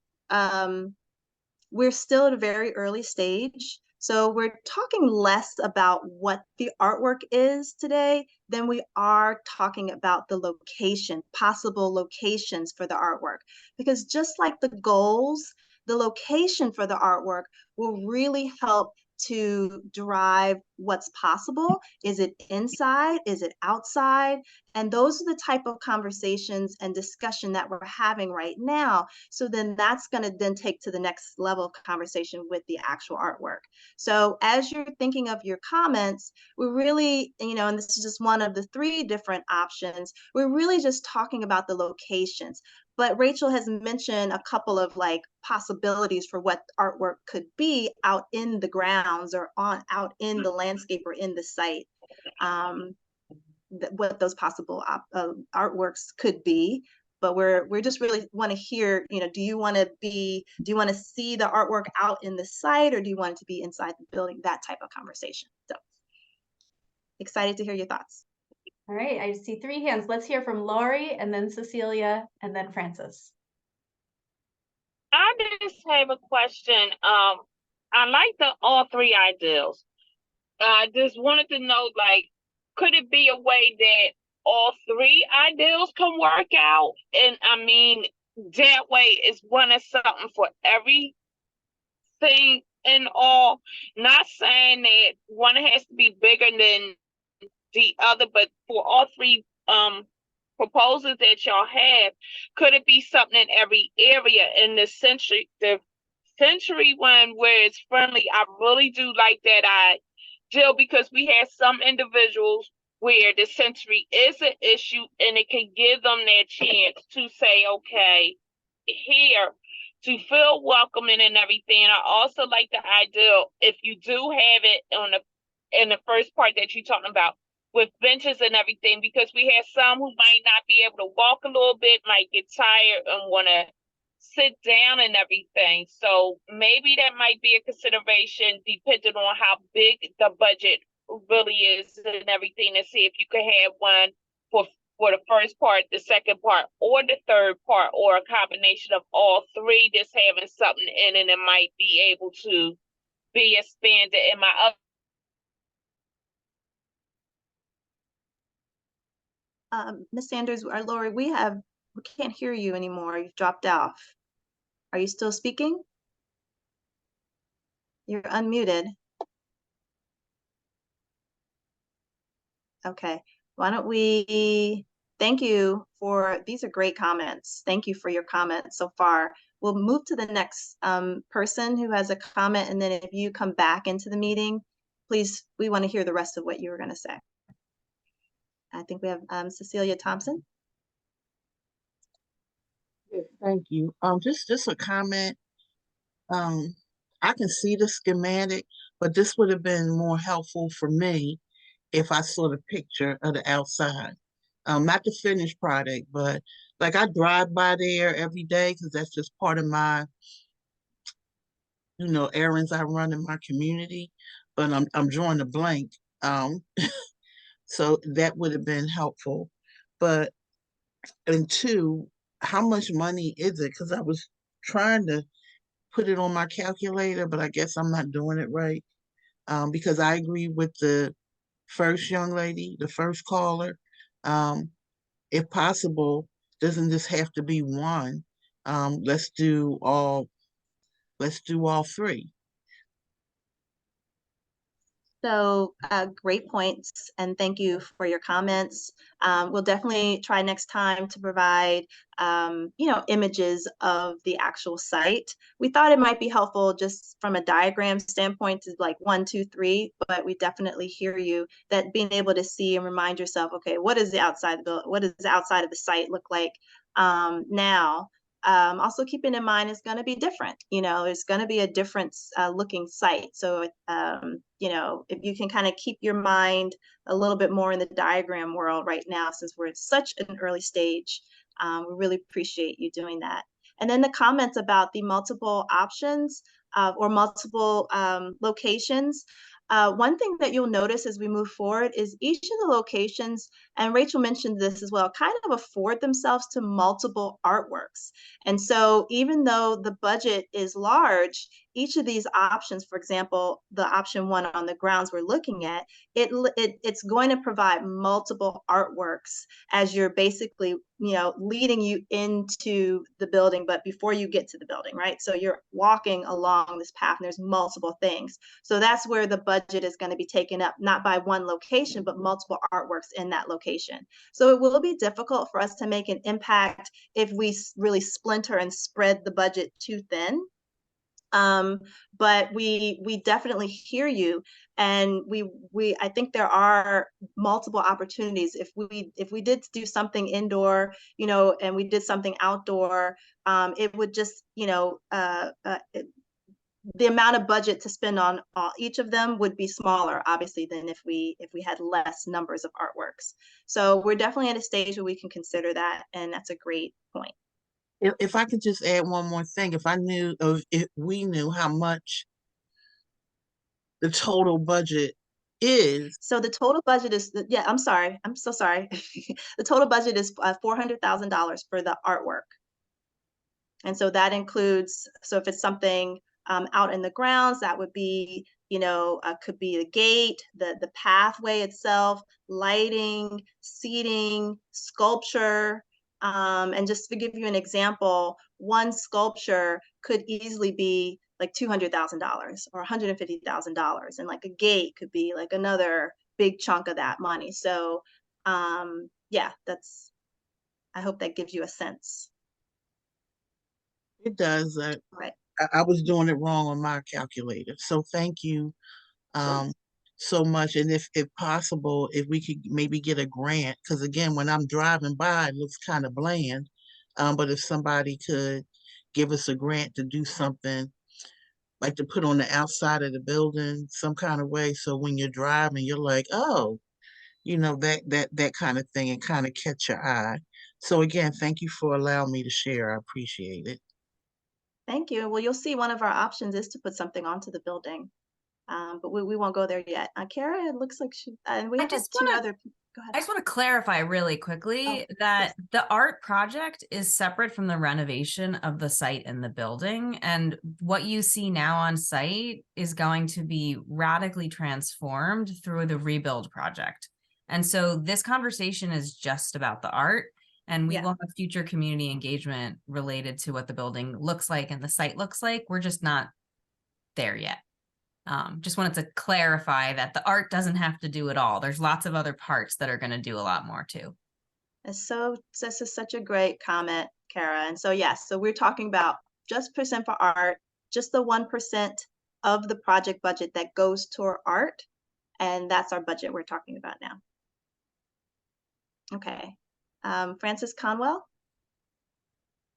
we're still at a very early stage. So we're talking less about what the artwork is today than we are talking about the location, possible locations for the artwork. Because just like the goals, the location for the artwork will really help to drive what's possible. Is it inside? Is it outside? And those are the type of conversations and discussion that we're having right now. So then that's going to then take to the next level of conversation with the actual artwork. So as you're thinking of your comments, we're really, and this is just one of the 3 different options, we're really just talking about the locations. But Rachel has mentioned a couple of like possibilities for what artwork could be out in the grounds or out in the landscape or in the site. What those possible artworks could be. But we're just really want to hear, do you want to see the artwork out in the site, or do you want it to be inside the building? That type of conversation. So excited to hear your thoughts. All right, I see 3 hands. Let's hear from Laurie, and then Cecilia, and then Francis. I just have a question. I like all 3 ideals. I just wanted to know, like, could it be a way that all 3 ideals can work out? And I mean, that way it's one of something for everything and all. Not saying that one has to be bigger than the other, but for all 3 proposals that y'all have, could it be something in every area? In the sensory one where it's friendly, I really do like that ideal, because we have some individuals where the sensory is an issue, and it can give them that chance to say, okay, here, to feel welcoming and everything. I also like the ideal, if you do have it in the first part that you're talking about, with benches and everything, because we have some who might not be able to walk a little bit, might get tired and want to sit down and everything. So maybe that might be a consideration depending on how big the budget really is and everything, to see if you could have one for the first part, the second part, or the third part, or a combination of all 3, just having something in it, and it might be able to be expanded. In my other Ms. Sanders or Lori, we can't hear you anymore. You've dropped off. Are you still speaking? You're unmuted. Okay, why don't we, thank you these are great comments. Thank you for your comments so far. We'll move to the next person who has a comment, and then if you come back into the meeting, please, we want to hear the rest of what you were going to say. I think we have Cecilia Thompson. Yes, thank you. Just a comment. I can see the schematic, but this would have been more helpful for me if I saw the picture of the outside. Not the finished product, but like I drive by there every day because that's just part of my, errands I run in my community. But I'm drawing a blank. So that would have been helpful. And 2, how much money is it? Because I was trying to put it on my calculator, but I guess I'm not doing it right. Because I agree with the first young lady, the first caller. Um, if possible, doesn't this have to be one? Let's do all, let's do all three. So great points, and thank you for your comments. We'll definitely try next time to provide, images of the actual site. We thought it might be helpful just from a diagram standpoint to like 1, 2, 3, but we definitely hear you that being able to see and remind yourself, okay, what is the outside of the site look like now? Also keeping in mind it's going to be different. It's going to be a different looking site. So, if you can kind of keep your mind a little bit more in the diagram world right now, since we're at such an early stage, we really appreciate you doing that. And then the comments about the multiple options or multiple locations. One thing that you'll notice as we move forward is each of the locations, and Rachel mentioned this as well, kind of afford themselves to multiple artworks. And so even though the budget is large, each of these options, for example, the option 1 on the grounds we're looking at, it's going to provide multiple artworks as you're basically, leading you into the building, but before you get to the building, right? So you're walking along this path and there's multiple things. So that's where the budget is going to be taken up, not by one location, but multiple artworks in that location. So it will be difficult for us to make an impact if we really splinter and spread the budget too thin. But we definitely hear you, and I think there are multiple opportunities. If we did do something indoor, and we did something outdoor, it would just, the amount of budget to spend on each of them would be smaller, obviously, than if we had less numbers of artworks. So we're definitely at a stage where we can consider that, and that's a great point. If I could just add one more thing, if we knew how much the total budget is. So the total budget is, yeah, I'm sorry. I'm so sorry. The total budget is $400,000 for the artwork. And so that includes, so if it's something out in the grounds, that would be, could be the gate, the pathway itself, lighting, seating, sculpture. And just to give you an example, one sculpture could easily be like $200,000 or $150,000. And like a gate could be like another big chunk of that money. So yeah, I hope that gives you a sense. It does. Right. I was doing it wrong on my calculator. So thank you so much. And if possible, if we could maybe get a grant, because again, when I'm driving by, it looks kind of bland. But if somebody could give us a grant to do something, like to put on the outside of the building some kind of way, so when you're driving, you're like, oh, that kind of thing, and kind of catch your eye. So again, thank you for allowing me to share. I appreciate it. Thank you. Well, you'll see one of our options is to put something onto the building, but we won't go there yet. Kara, it looks like and we have like two other. Go ahead. I just want to clarify really quickly that the art project is separate from the renovation of the site and the building. And what you see now on site is going to be radically transformed through the rebuild project. And so this conversation is just about the art. And we will have future community engagement related to what the building looks like and the site looks like. We're just not there yet. Just wanted to clarify that the art doesn't have to do it all. There's lots of other parts that are going to do a lot more too. This is such a great comment, Kara. And so yes, so we're talking about just percent for art, just the 1% of the project budget that goes toward art. And that's our budget we're talking about now. Okay. Francis Conwell?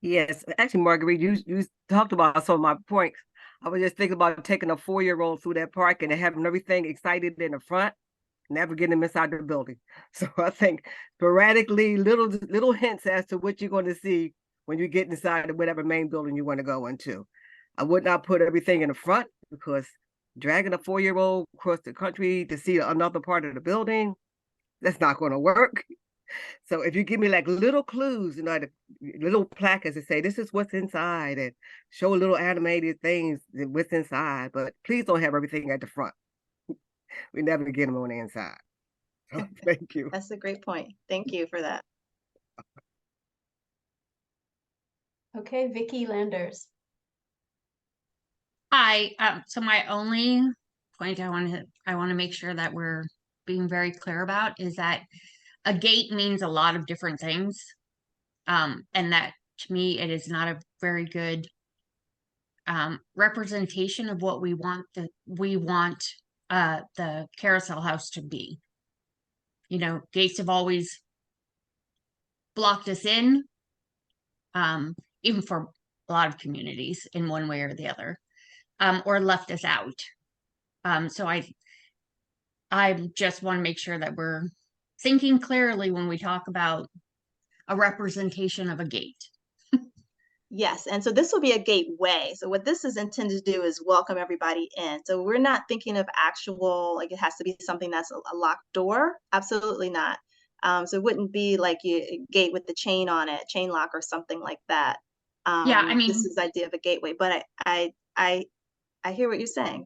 Yes, actually, Marguerite, you talked about some of my points. I was just thinking about taking a 4-year-old through that park and having everything excited in the front, never getting them inside the building. So I think sporadically, little hints as to what you're going to see when you get inside of whatever main building you want to go into. I would not put everything in the front, because dragging a 4-year-old across the country to see another part of the building, that's not going to work. So if you give me like little clues, the little placards that say this is what's inside and show little animated things that what's inside, but please don't have everything at the front. We never get them on the inside. So thank you. That's a great point. Thank you for that. Okay, Vicky Landers. Hi. So my only point I want to make sure that we're being very clear about is that a gate means a lot of different things. And that to me, it is not a very good representation of what we want the Carousel House to be. Gates have always blocked us in, even for a lot of communities in one way or the other, or left us out. So I just want to make sure that we're thinking clearly when we talk about a representation of a gate. Yes, and so this will be a gateway. So what this is intended to do is welcome everybody in. So we're not thinking of actual, like it has to be something that's a locked door. Absolutely not. So it wouldn't be like a gate with the chain on it, chain lock or something like that. Yeah, I mean, this is the idea of a gateway, but I hear what you're saying.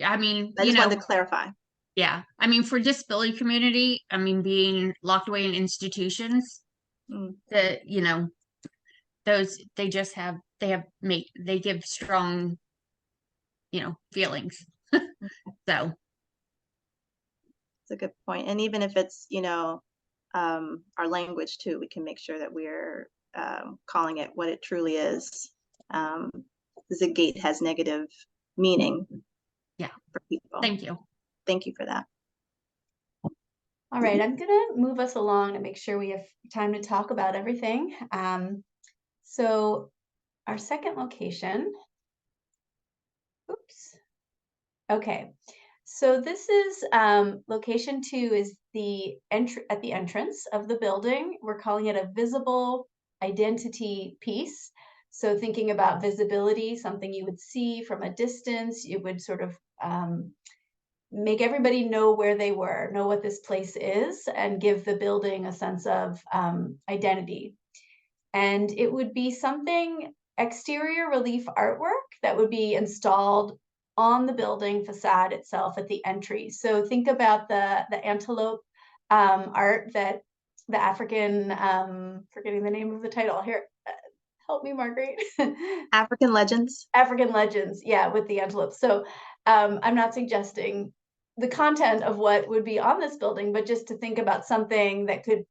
I mean, I just wanted to clarify. Yeah, I mean, for disability community, I mean, being locked away in institutions, that those they give strong, feelings. So it's a good point. And even if it's our language too, we can make sure that we're calling it what it truly is. Because a gate has negative meaning. Yeah. For people. Thank you. Thank you for that. All right, I'm gonna move us along to make sure we have time to talk about everything. So our second location, oops. Okay, so this is location 2 is at the entrance of the building. We're calling it a visible identity piece. So thinking about visibility, something you would see from a distance, you would sort of make everybody know where they were, know what this place is, and give the building a sense of identity. And it would be something exterior relief artwork that would be installed on the building facade itself at the entry. So think about the antelope art that the African, forgetting the name of the title here, help me, Marguerite. African legends. African legends, yeah, with the antelope. So I'm not suggesting the content of what would be on this building, but just to think about something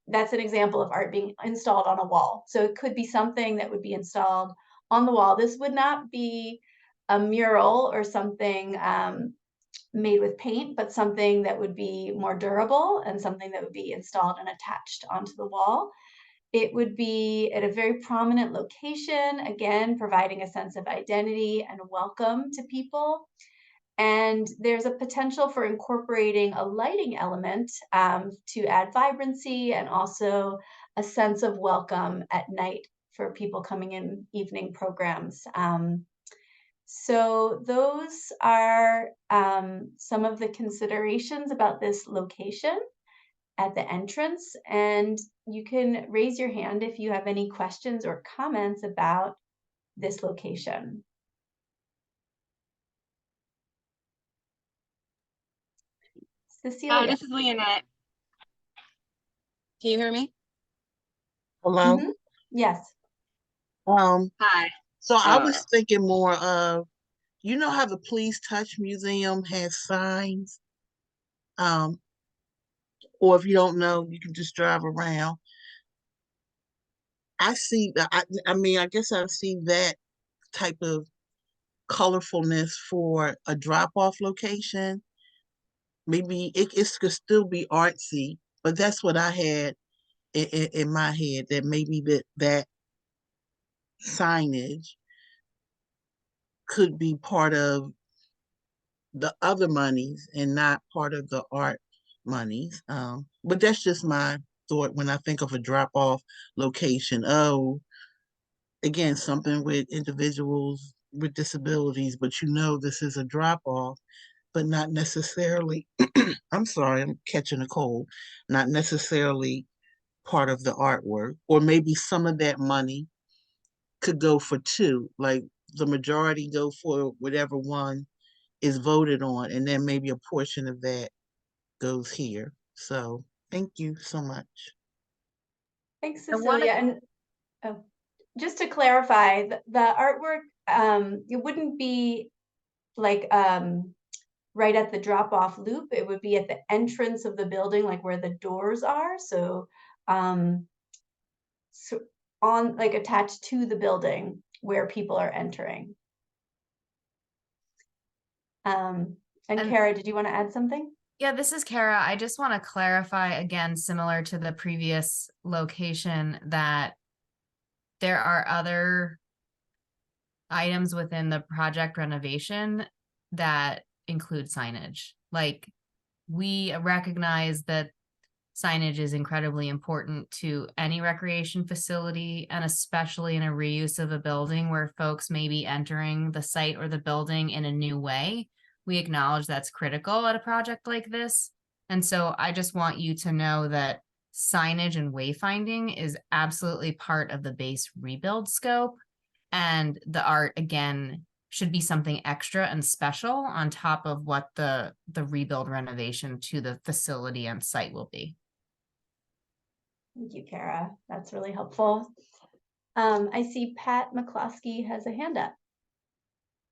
that's an example of art being installed on a wall. So it could be something that would be installed on the wall. This would not be a mural or something made with paint, but something that would be more durable and something that would be installed and attached onto the wall. It would be at a very prominent location, again, providing a sense of identity and welcome to people. And there's a potential for incorporating a lighting element to add vibrancy and also a sense of welcome at night for people coming in evening programs. So those are some of the considerations about this location at the entrance. And you can raise your hand if you have any questions or comments about this location. Cecilia. This is Leonette. Can you hear me? Hello? Mm-hmm. Yes. Hi. So I was thinking more of, you know how the Please Touch Museum has signs? Or if you don't know, you can just drive around. I see that, I mean, I guess I've seen that type of colorfulness for a drop-off location. Maybe it could still be artsy, but that's what I had in my head, that maybe that signage could be part of the other monies and not part of the art monies. But that's just my thought when I think of a drop-off location. Oh, again, something with individuals with disabilities, but this is a drop-off, but not necessarily, I'm sorry, I'm catching a cold, not necessarily part of the artwork, or maybe some of that money could go for two, like the majority go for whatever one is voted on, and then maybe a portion of that goes here. So thank you so much. Thanks, I wanna- Cecilia. And oh, just to clarify, the artwork, it wouldn't be like right at the drop-off loop. It would be at the entrance of the building, like where the doors are. So, so on, like, attached to the building where people are entering. And Kara, did you want to add something? Yeah, this is Kara. I just want to clarify again, similar to the previous location, that there are other items within the project renovation that include signage. Like, we recognize that signage is incredibly important to any recreation facility, and especially in a reuse of a building where folks may be entering the site or the building in a new way. We acknowledge that's critical at a project like this. And so I just want you to know that signage and wayfinding is absolutely part of the base rebuild scope. And the art, again, should be something extra and special on top of what the rebuild renovation to the facility and site will be. Thank you, Kara. That's really helpful. I see Pat McCloskey has a hand up.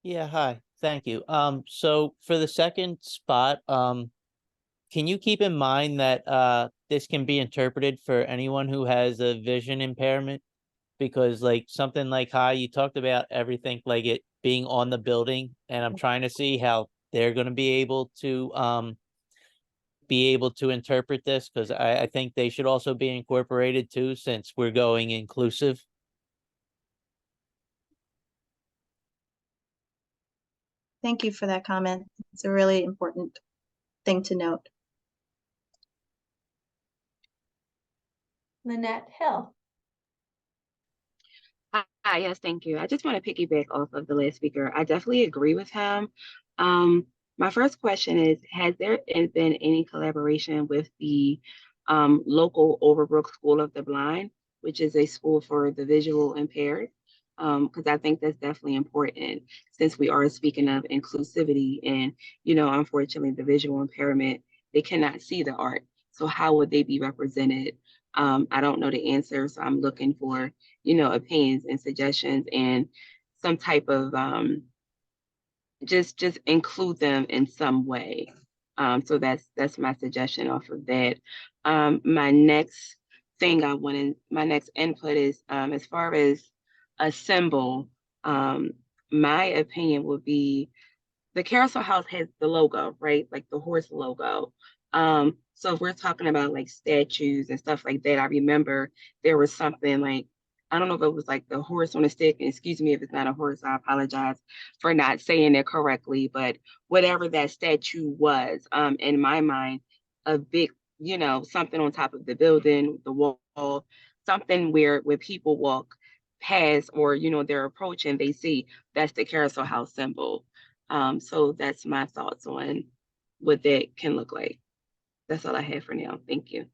Yeah, hi. Thank you. So for the second spot, can you keep in mind that this can be interpreted for anyone who has a vision impairment? Because like something like how you talked about everything like it being on the building, and I'm trying to see how they're going to be able to interpret this, because I think they should also be incorporated too, since we're going inclusive. Thank you for that comment. It's a really important thing to note. Lynette Hill. Hi, yes, thank you. I just want to piggyback off of the last speaker. I definitely agree with him. My first question is, has there been any collaboration with the local Overbrook School of the Blind, which is a school for the visual impaired? Because I think that's definitely important, since we are speaking of inclusivity and, unfortunately, the visual impairment, they cannot see the art. So how would they be represented? I don't know the answer, so I'm looking for, opinions and suggestions and some type of just include them in some way. So that's my suggestion off of that. My next my next input is as far as a symbol, my opinion would be the Carousel House has the logo, right? Like the horse logo. So if we're talking about like statues and stuff like that, I remember there was something like, I don't know if it was like the horse on a stick, and excuse me if it's not a horse, I apologize for not saying it correctly, but whatever that statue was, in my mind, a big, something on top of the building, the wall, something where people walk past, or, they're approaching, they see that's the Carousel House symbol. So that's my thoughts on what that can look like. That's all I have for now. Thank you.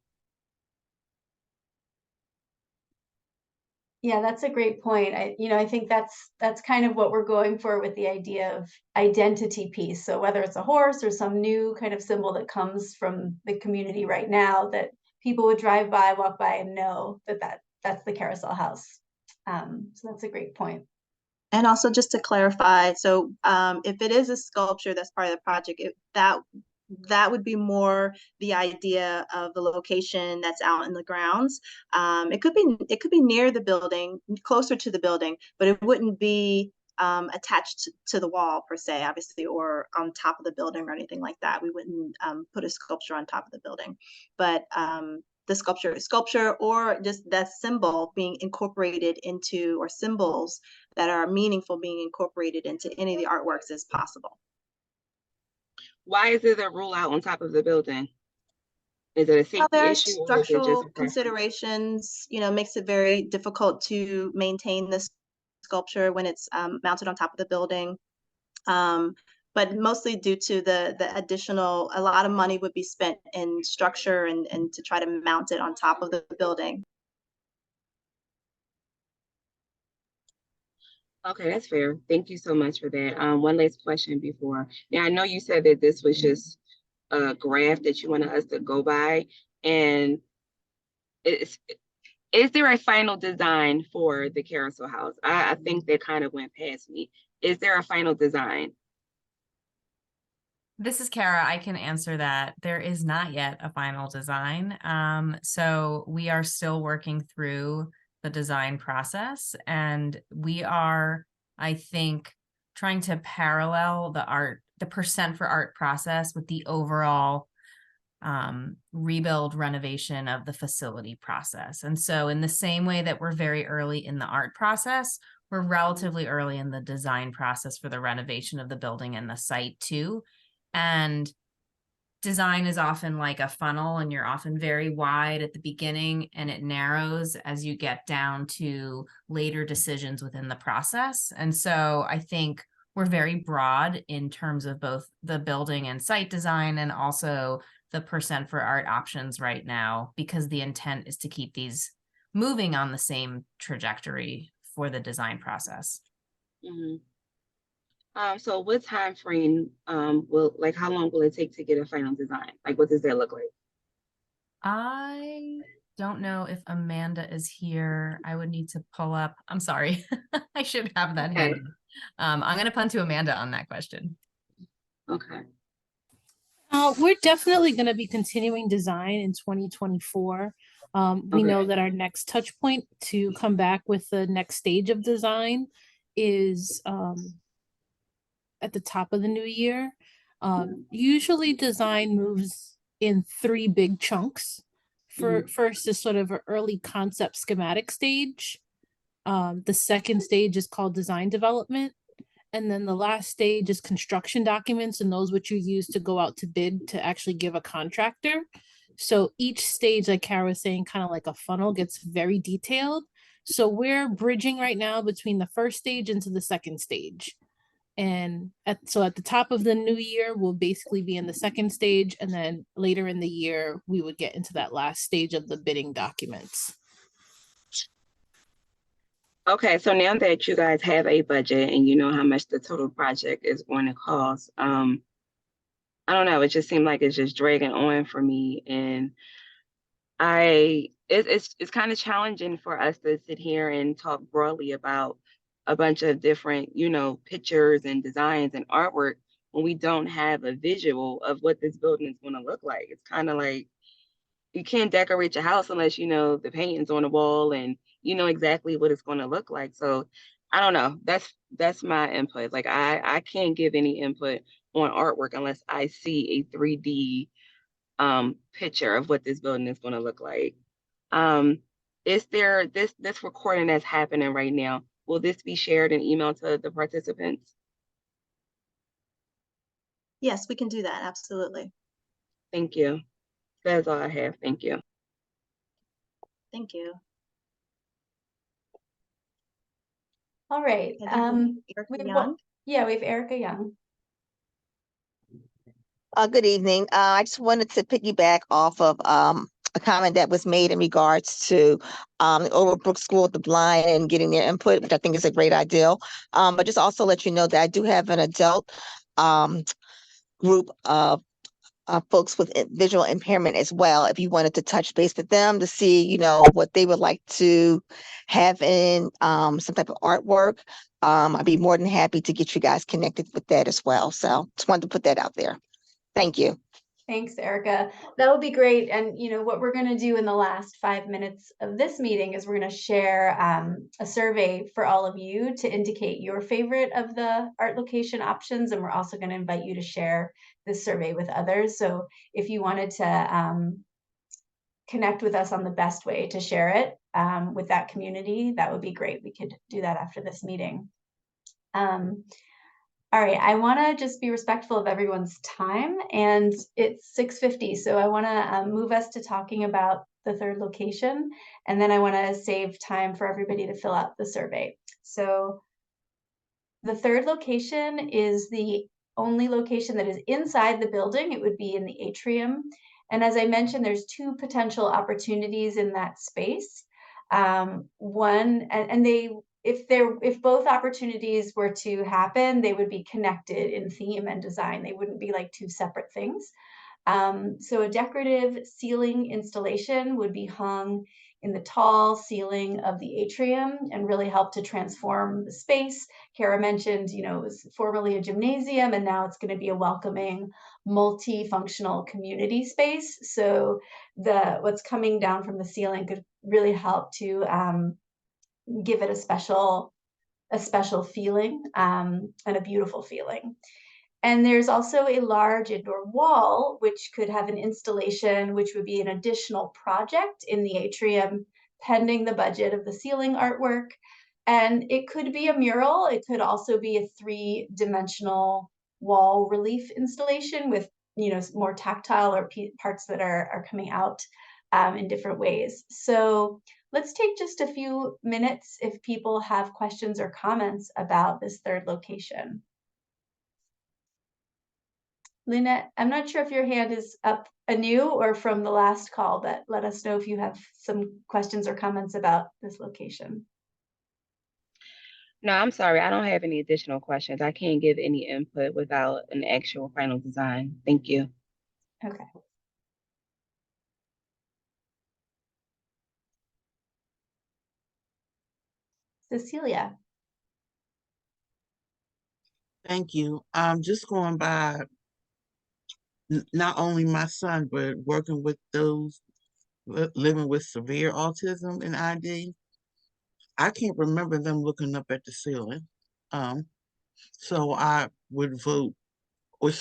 Yeah, that's a great point. I think that's kind of what we're going for with the idea of identity piece. So whether it's a horse or some new kind of symbol that comes from the community right now, that people would drive by, walk by, and know that's the Carousel House. So that's a great point. And also, just to clarify, so if it is a sculpture that's part of the project, that would be more the idea of the location that's out in the grounds. It could be near the building, closer to the building, but it wouldn't be attached to the wall per se, obviously, or on top of the building or anything like that. We wouldn't put a sculpture on top of the building, but the sculpture or just that symbol being incorporated into, or symbols that are meaningful being incorporated into any of the artworks is possible. Why is it a rule out on top of the building? Is it a safety issue, or is it just Structural considerations, makes it very difficult to maintain this sculpture when it's mounted on top of the building. but mostly due to the additional, a lot of money would be spent in structure and to try to mount it on top of the building. Okay, that's fair. Thank you so much for that. One last question before. Now, I know you said that this was just a graph that you wanted us to go by, and is there a final design for the Carousel House? I think that kind of went past me. Is there a final design? This is Kara. I can answer that. There is not yet a final design. So we are still working through the design process, and we are, I think, trying to parallel the percent for art process with the overall rebuild renovation of the facility process. And so in the same way that we're very early in the art process, we're relatively early in the design process for the renovation of the building and the site too. And design is often like a funnel, and you're often very wide at the beginning and it narrows as you get down to later decisions within the process. And so I think we're very broad in terms of both the building and site design, and also the percent for art options right now, because the intent is to keep these moving on the same trajectory for the design process. Mm-hmm. So what time frame how long will it take to get a final design? Like, what does that look like? I don't know if Amanda is here. I would need to pull up. I'm sorry. I should have that handy. I'm going to punt to Amanda on that question. Okay. We're definitely going to be continuing design in 2024. We know that our next touch point to come back with the next stage of design is at the top of the new year. Usually design moves in 3 big chunks. First is sort of an early concept schematic stage. The second stage is called design development. And then the last stage is construction documents, and those which you use to go out to bid to actually give a contractor. So each stage, like Kara was saying, kind of like a funnel, gets very detailed. So we're bridging right now between the first stage into the second stage. And so at the top of the new year, we'll basically be in the second stage. And then later in the year, we would get into that last stage of the bidding documents. Okay, so now that you guys have a budget and you know how much the total project is going to cost, I don't know, it just seemed like it's just dragging on for me. And it's kind of challenging for us to sit here and talk broadly about a bunch of different, pictures and designs and artwork when we don't have a visual of what this building is going to look like. It's kind of like you can't decorate your house unless you know the paintings on the wall and you know exactly what it's going to look like. So I don't know. That's my input. Like I can't give any input on artwork unless I see a 3D picture of what this building is going to look like. Is there this recording that's happening right now? Will this be shared and emailed to the participants? Yes, we can do that. Absolutely. Thank you. That's all I have. Thank you. Thank you. All right. Erica Young. We have Erica Young. Good evening. I just wanted to piggyback off of a comment that was made in regards to the Overbrook School of the Blind and getting their input, which I think is a great idea. But just also let you know that I do have an adult group of folks with visual impairment as well. If you wanted to touch base with them to see, what they would like to have in some type of artwork, I'd be more than happy to get you guys connected with that as well. So just wanted to put that out there. Thank you. Thanks, Erica. That would be great. And what we're going to do in the last 5 minutes of this meeting is we're going to share a survey for all of you to indicate your favorite of the art location options. And we're also going to invite you to share this survey with others. So if you wanted to connect with us on the best way to share it with that community, that would be great. We could do that after this meeting. All right, I want to just be respectful of everyone's time, and it's 6:50, so I want to move us to talking about the third location, and then I want to save time for everybody to fill out the survey. So the third location is the only location that is inside the building. It would be in the atrium. And as I mentioned, there's two potential opportunities in that space. One, and they, if both opportunities were to happen, they would be connected in theme and design. They wouldn't be like two separate things. So a decorative ceiling installation would be hung in the tall ceiling of the atrium and really help to transform the space. Kara mentioned, you know, it was formerly a gymnasium and now it's going to be a welcoming, multifunctional community space. So what's coming down from the ceiling could really help to give it a special feeling and a beautiful feeling. And there's also a large indoor wall, which could have an installation, which would be an additional project in the atrium, pending the budget of the ceiling artwork. And it could be a mural. It could also be a 3-dimensional wall relief installation with, you know, more tactile or parts that are coming out in different ways. So let's take just a few minutes if people have questions or comments about this third location. Lynette, I'm not sure if your hand is up anew or from the last call, but let us know if you have some questions or comments about this location. No, I'm sorry. I don't have any additional questions. I can't give any input without an actual final design. Thank you. Okay. Cecilia. Thank you. Just going by not only my son, but working with those living with severe autism and ID. I can't remember them looking up at the ceiling. So I would vote or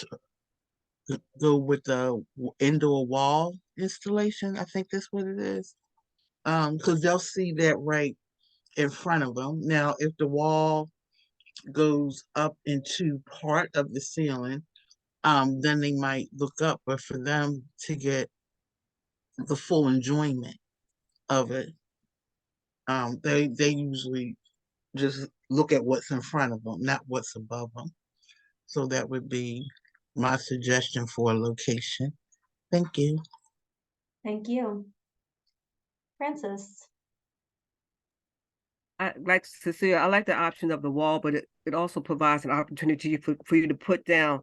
go with the indoor wall installation. I think that's what it is. Because they'll see that right in front of them. Now, if the wall goes up into part of the ceiling, then they might look up. But for them to get the full enjoyment of it, they usually just look at what's in front of them, not what's above them. So that would be my suggestion for a location. Thank you. Thank you. Francis. I like Cecilia, I like the option of the wall, but it also provides an opportunity for you to put down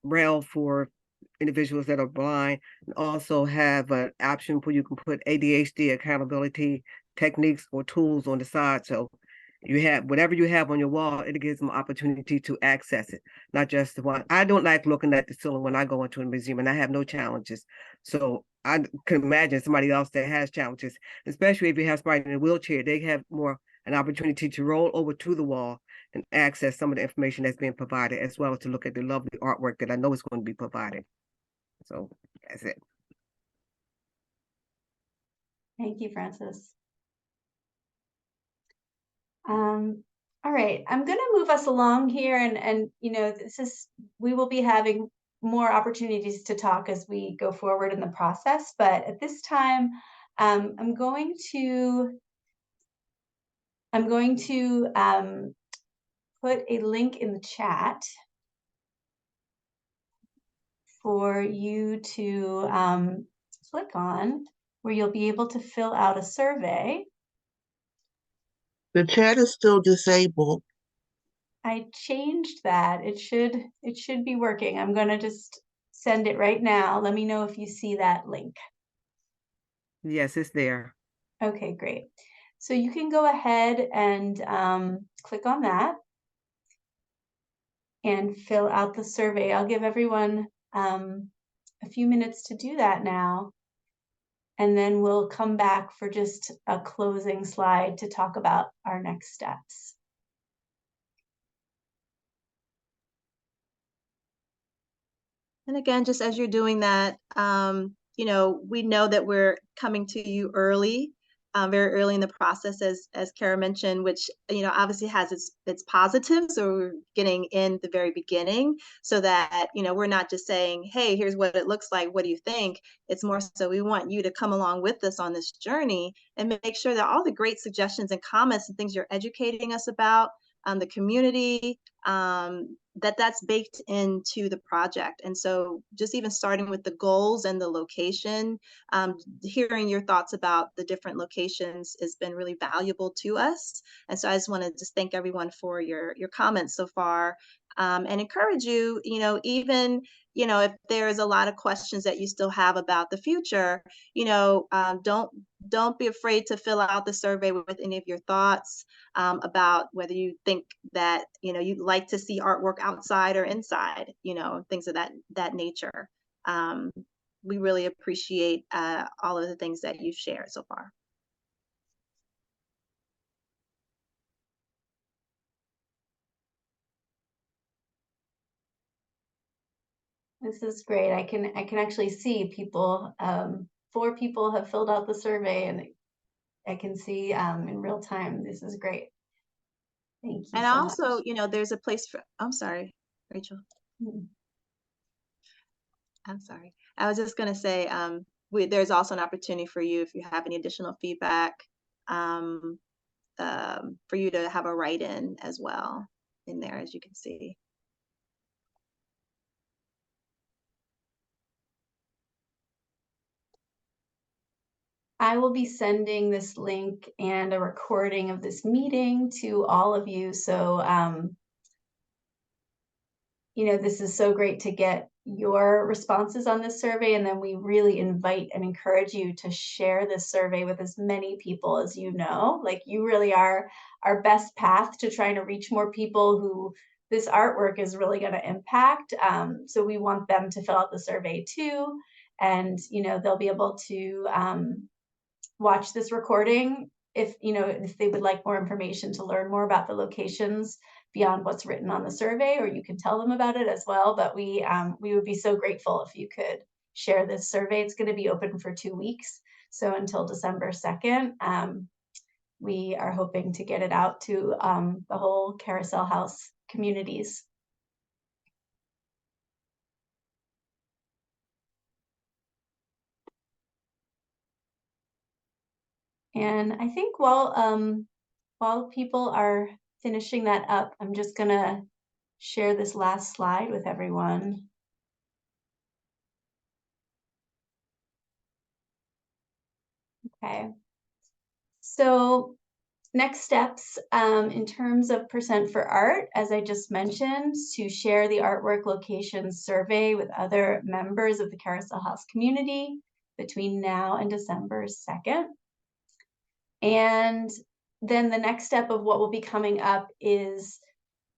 rail for individuals that are blind, and also have an option where you can put ADHD accountability techniques or tools on the side. So you have whatever you have on your wall, it gives them opportunity to access it, not just the one. I don't like looking at the ceiling when I go into a museum, and I have no challenges. So I can imagine somebody else that has challenges, especially if you have somebody in a wheelchair, they have more an opportunity to roll over to the wall and access some of the information that's being provided, as well as to look at the lovely artwork that I know is going to be provided. So that's it. Thank you, Francis. All right, I'm going to move us along here, and you know, we will be having more opportunities to talk as we go forward in the process. But at this time, I'm going to put a link in the chat for you to click on, where you'll be able to fill out a survey. The chat is still disabled. I changed that. It should be working. I'm going to just send it right now. Let me know if you see that link. Yes, it's there. Okay, great. So you can go ahead and click on that and fill out the survey. I'll give everyone a few minutes to do that now. And then we'll come back for just a closing slide to talk about our next steps. And again, just as you're doing that, you know, we know that we're coming to you early, very early in the process, as Kara mentioned, which, you know, obviously has its positives. So we're getting in the very beginning so that, you know, we're not just saying, hey, here's what it looks like. What do you think? It's more so we want you to come along with us on this journey and make sure that all the great suggestions and comments and things you're educating us about, the community, that's baked into the project. And so just even starting with the goals and the location, hearing your thoughts about the different locations has been really valuable to us. And so I just want to just thank everyone for your comments so far, and encourage you, even, if there's a lot of questions that you still have about the future, don't be afraid to fill out the survey with any of your thoughts, about whether you think that, you'd like to see artwork outside or inside, things of that nature. We really appreciate all of the things that you've shared so far. This is great. I can actually see people, 4 people have filled out the survey, and I can see in real time. This is great. Thank you And so also, much. there's a place for, I'm sorry, Rachel. Mm. I'm sorry. I was just going to say, there's also an opportunity for you, if you have any additional feedback, for you to have a write-in as well in there, as you can see. I will be sending this link and a recording of this meeting to all of you. So, this is so great to get your responses on this survey. And then we really invite and encourage you to share this survey with as many people as you know. Like, you really are our best path to trying to reach more people who this artwork is really going to impact. So we want them to fill out the survey too. And, they'll be able to watch this recording if they would like more information to learn more about the locations beyond what's written on the survey, or you can tell them about it as well. But we would be so grateful if you could share this survey. It's going to be open for 2 weeks, so until December 2nd. We are hoping to get it out to the whole Carousel House communities. And I think while people are finishing that up, I'm just gonna share this last slide with everyone. Okay. So next steps, in terms of percent for art, as I just mentioned, to share the artwork location survey with other members of the Carousel House community between now and December 2nd. And then the next step of what will be coming up is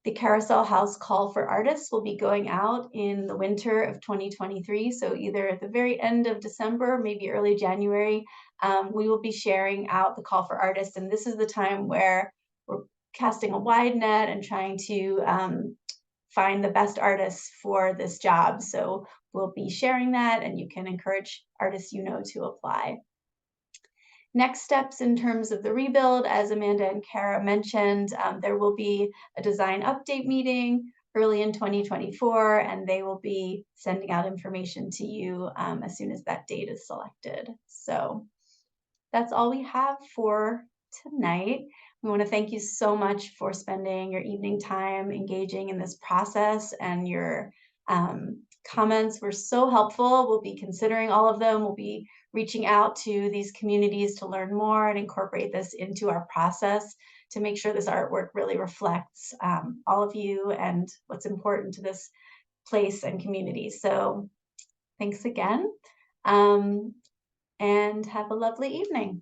the Carousel House Call for Artists will be going out in the winter of 2023. So either at the very end of December, maybe early January, we will be sharing out the Call for Artists. And this is the time where we're casting a wide net and trying to find the best artists for this job. So we'll be sharing that, and you can encourage artists to apply. Next steps in terms of the rebuild, as Amanda and Kara mentioned, there will be a design update meeting early in 2024, and they will be sending out information to you as soon as that date is selected. So that's all we have for tonight. We want to thank you so much for spending your evening time engaging in this process, and your comments were so helpful. We'll be considering all of them. We'll be reaching out to these communities to learn more and incorporate this into our process to make sure this artwork really reflects all of you and what's important to this place and community. So thanks again, and have a lovely evening.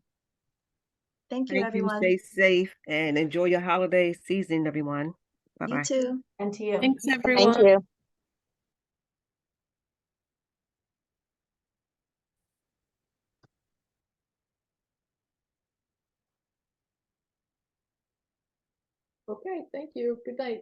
Thank you, Thank you. everyone. Stay safe and enjoy your holiday season, everyone. Bye-bye. You too. And to you. Thanks, Thank everyone. you. Okay, thank you. Good night.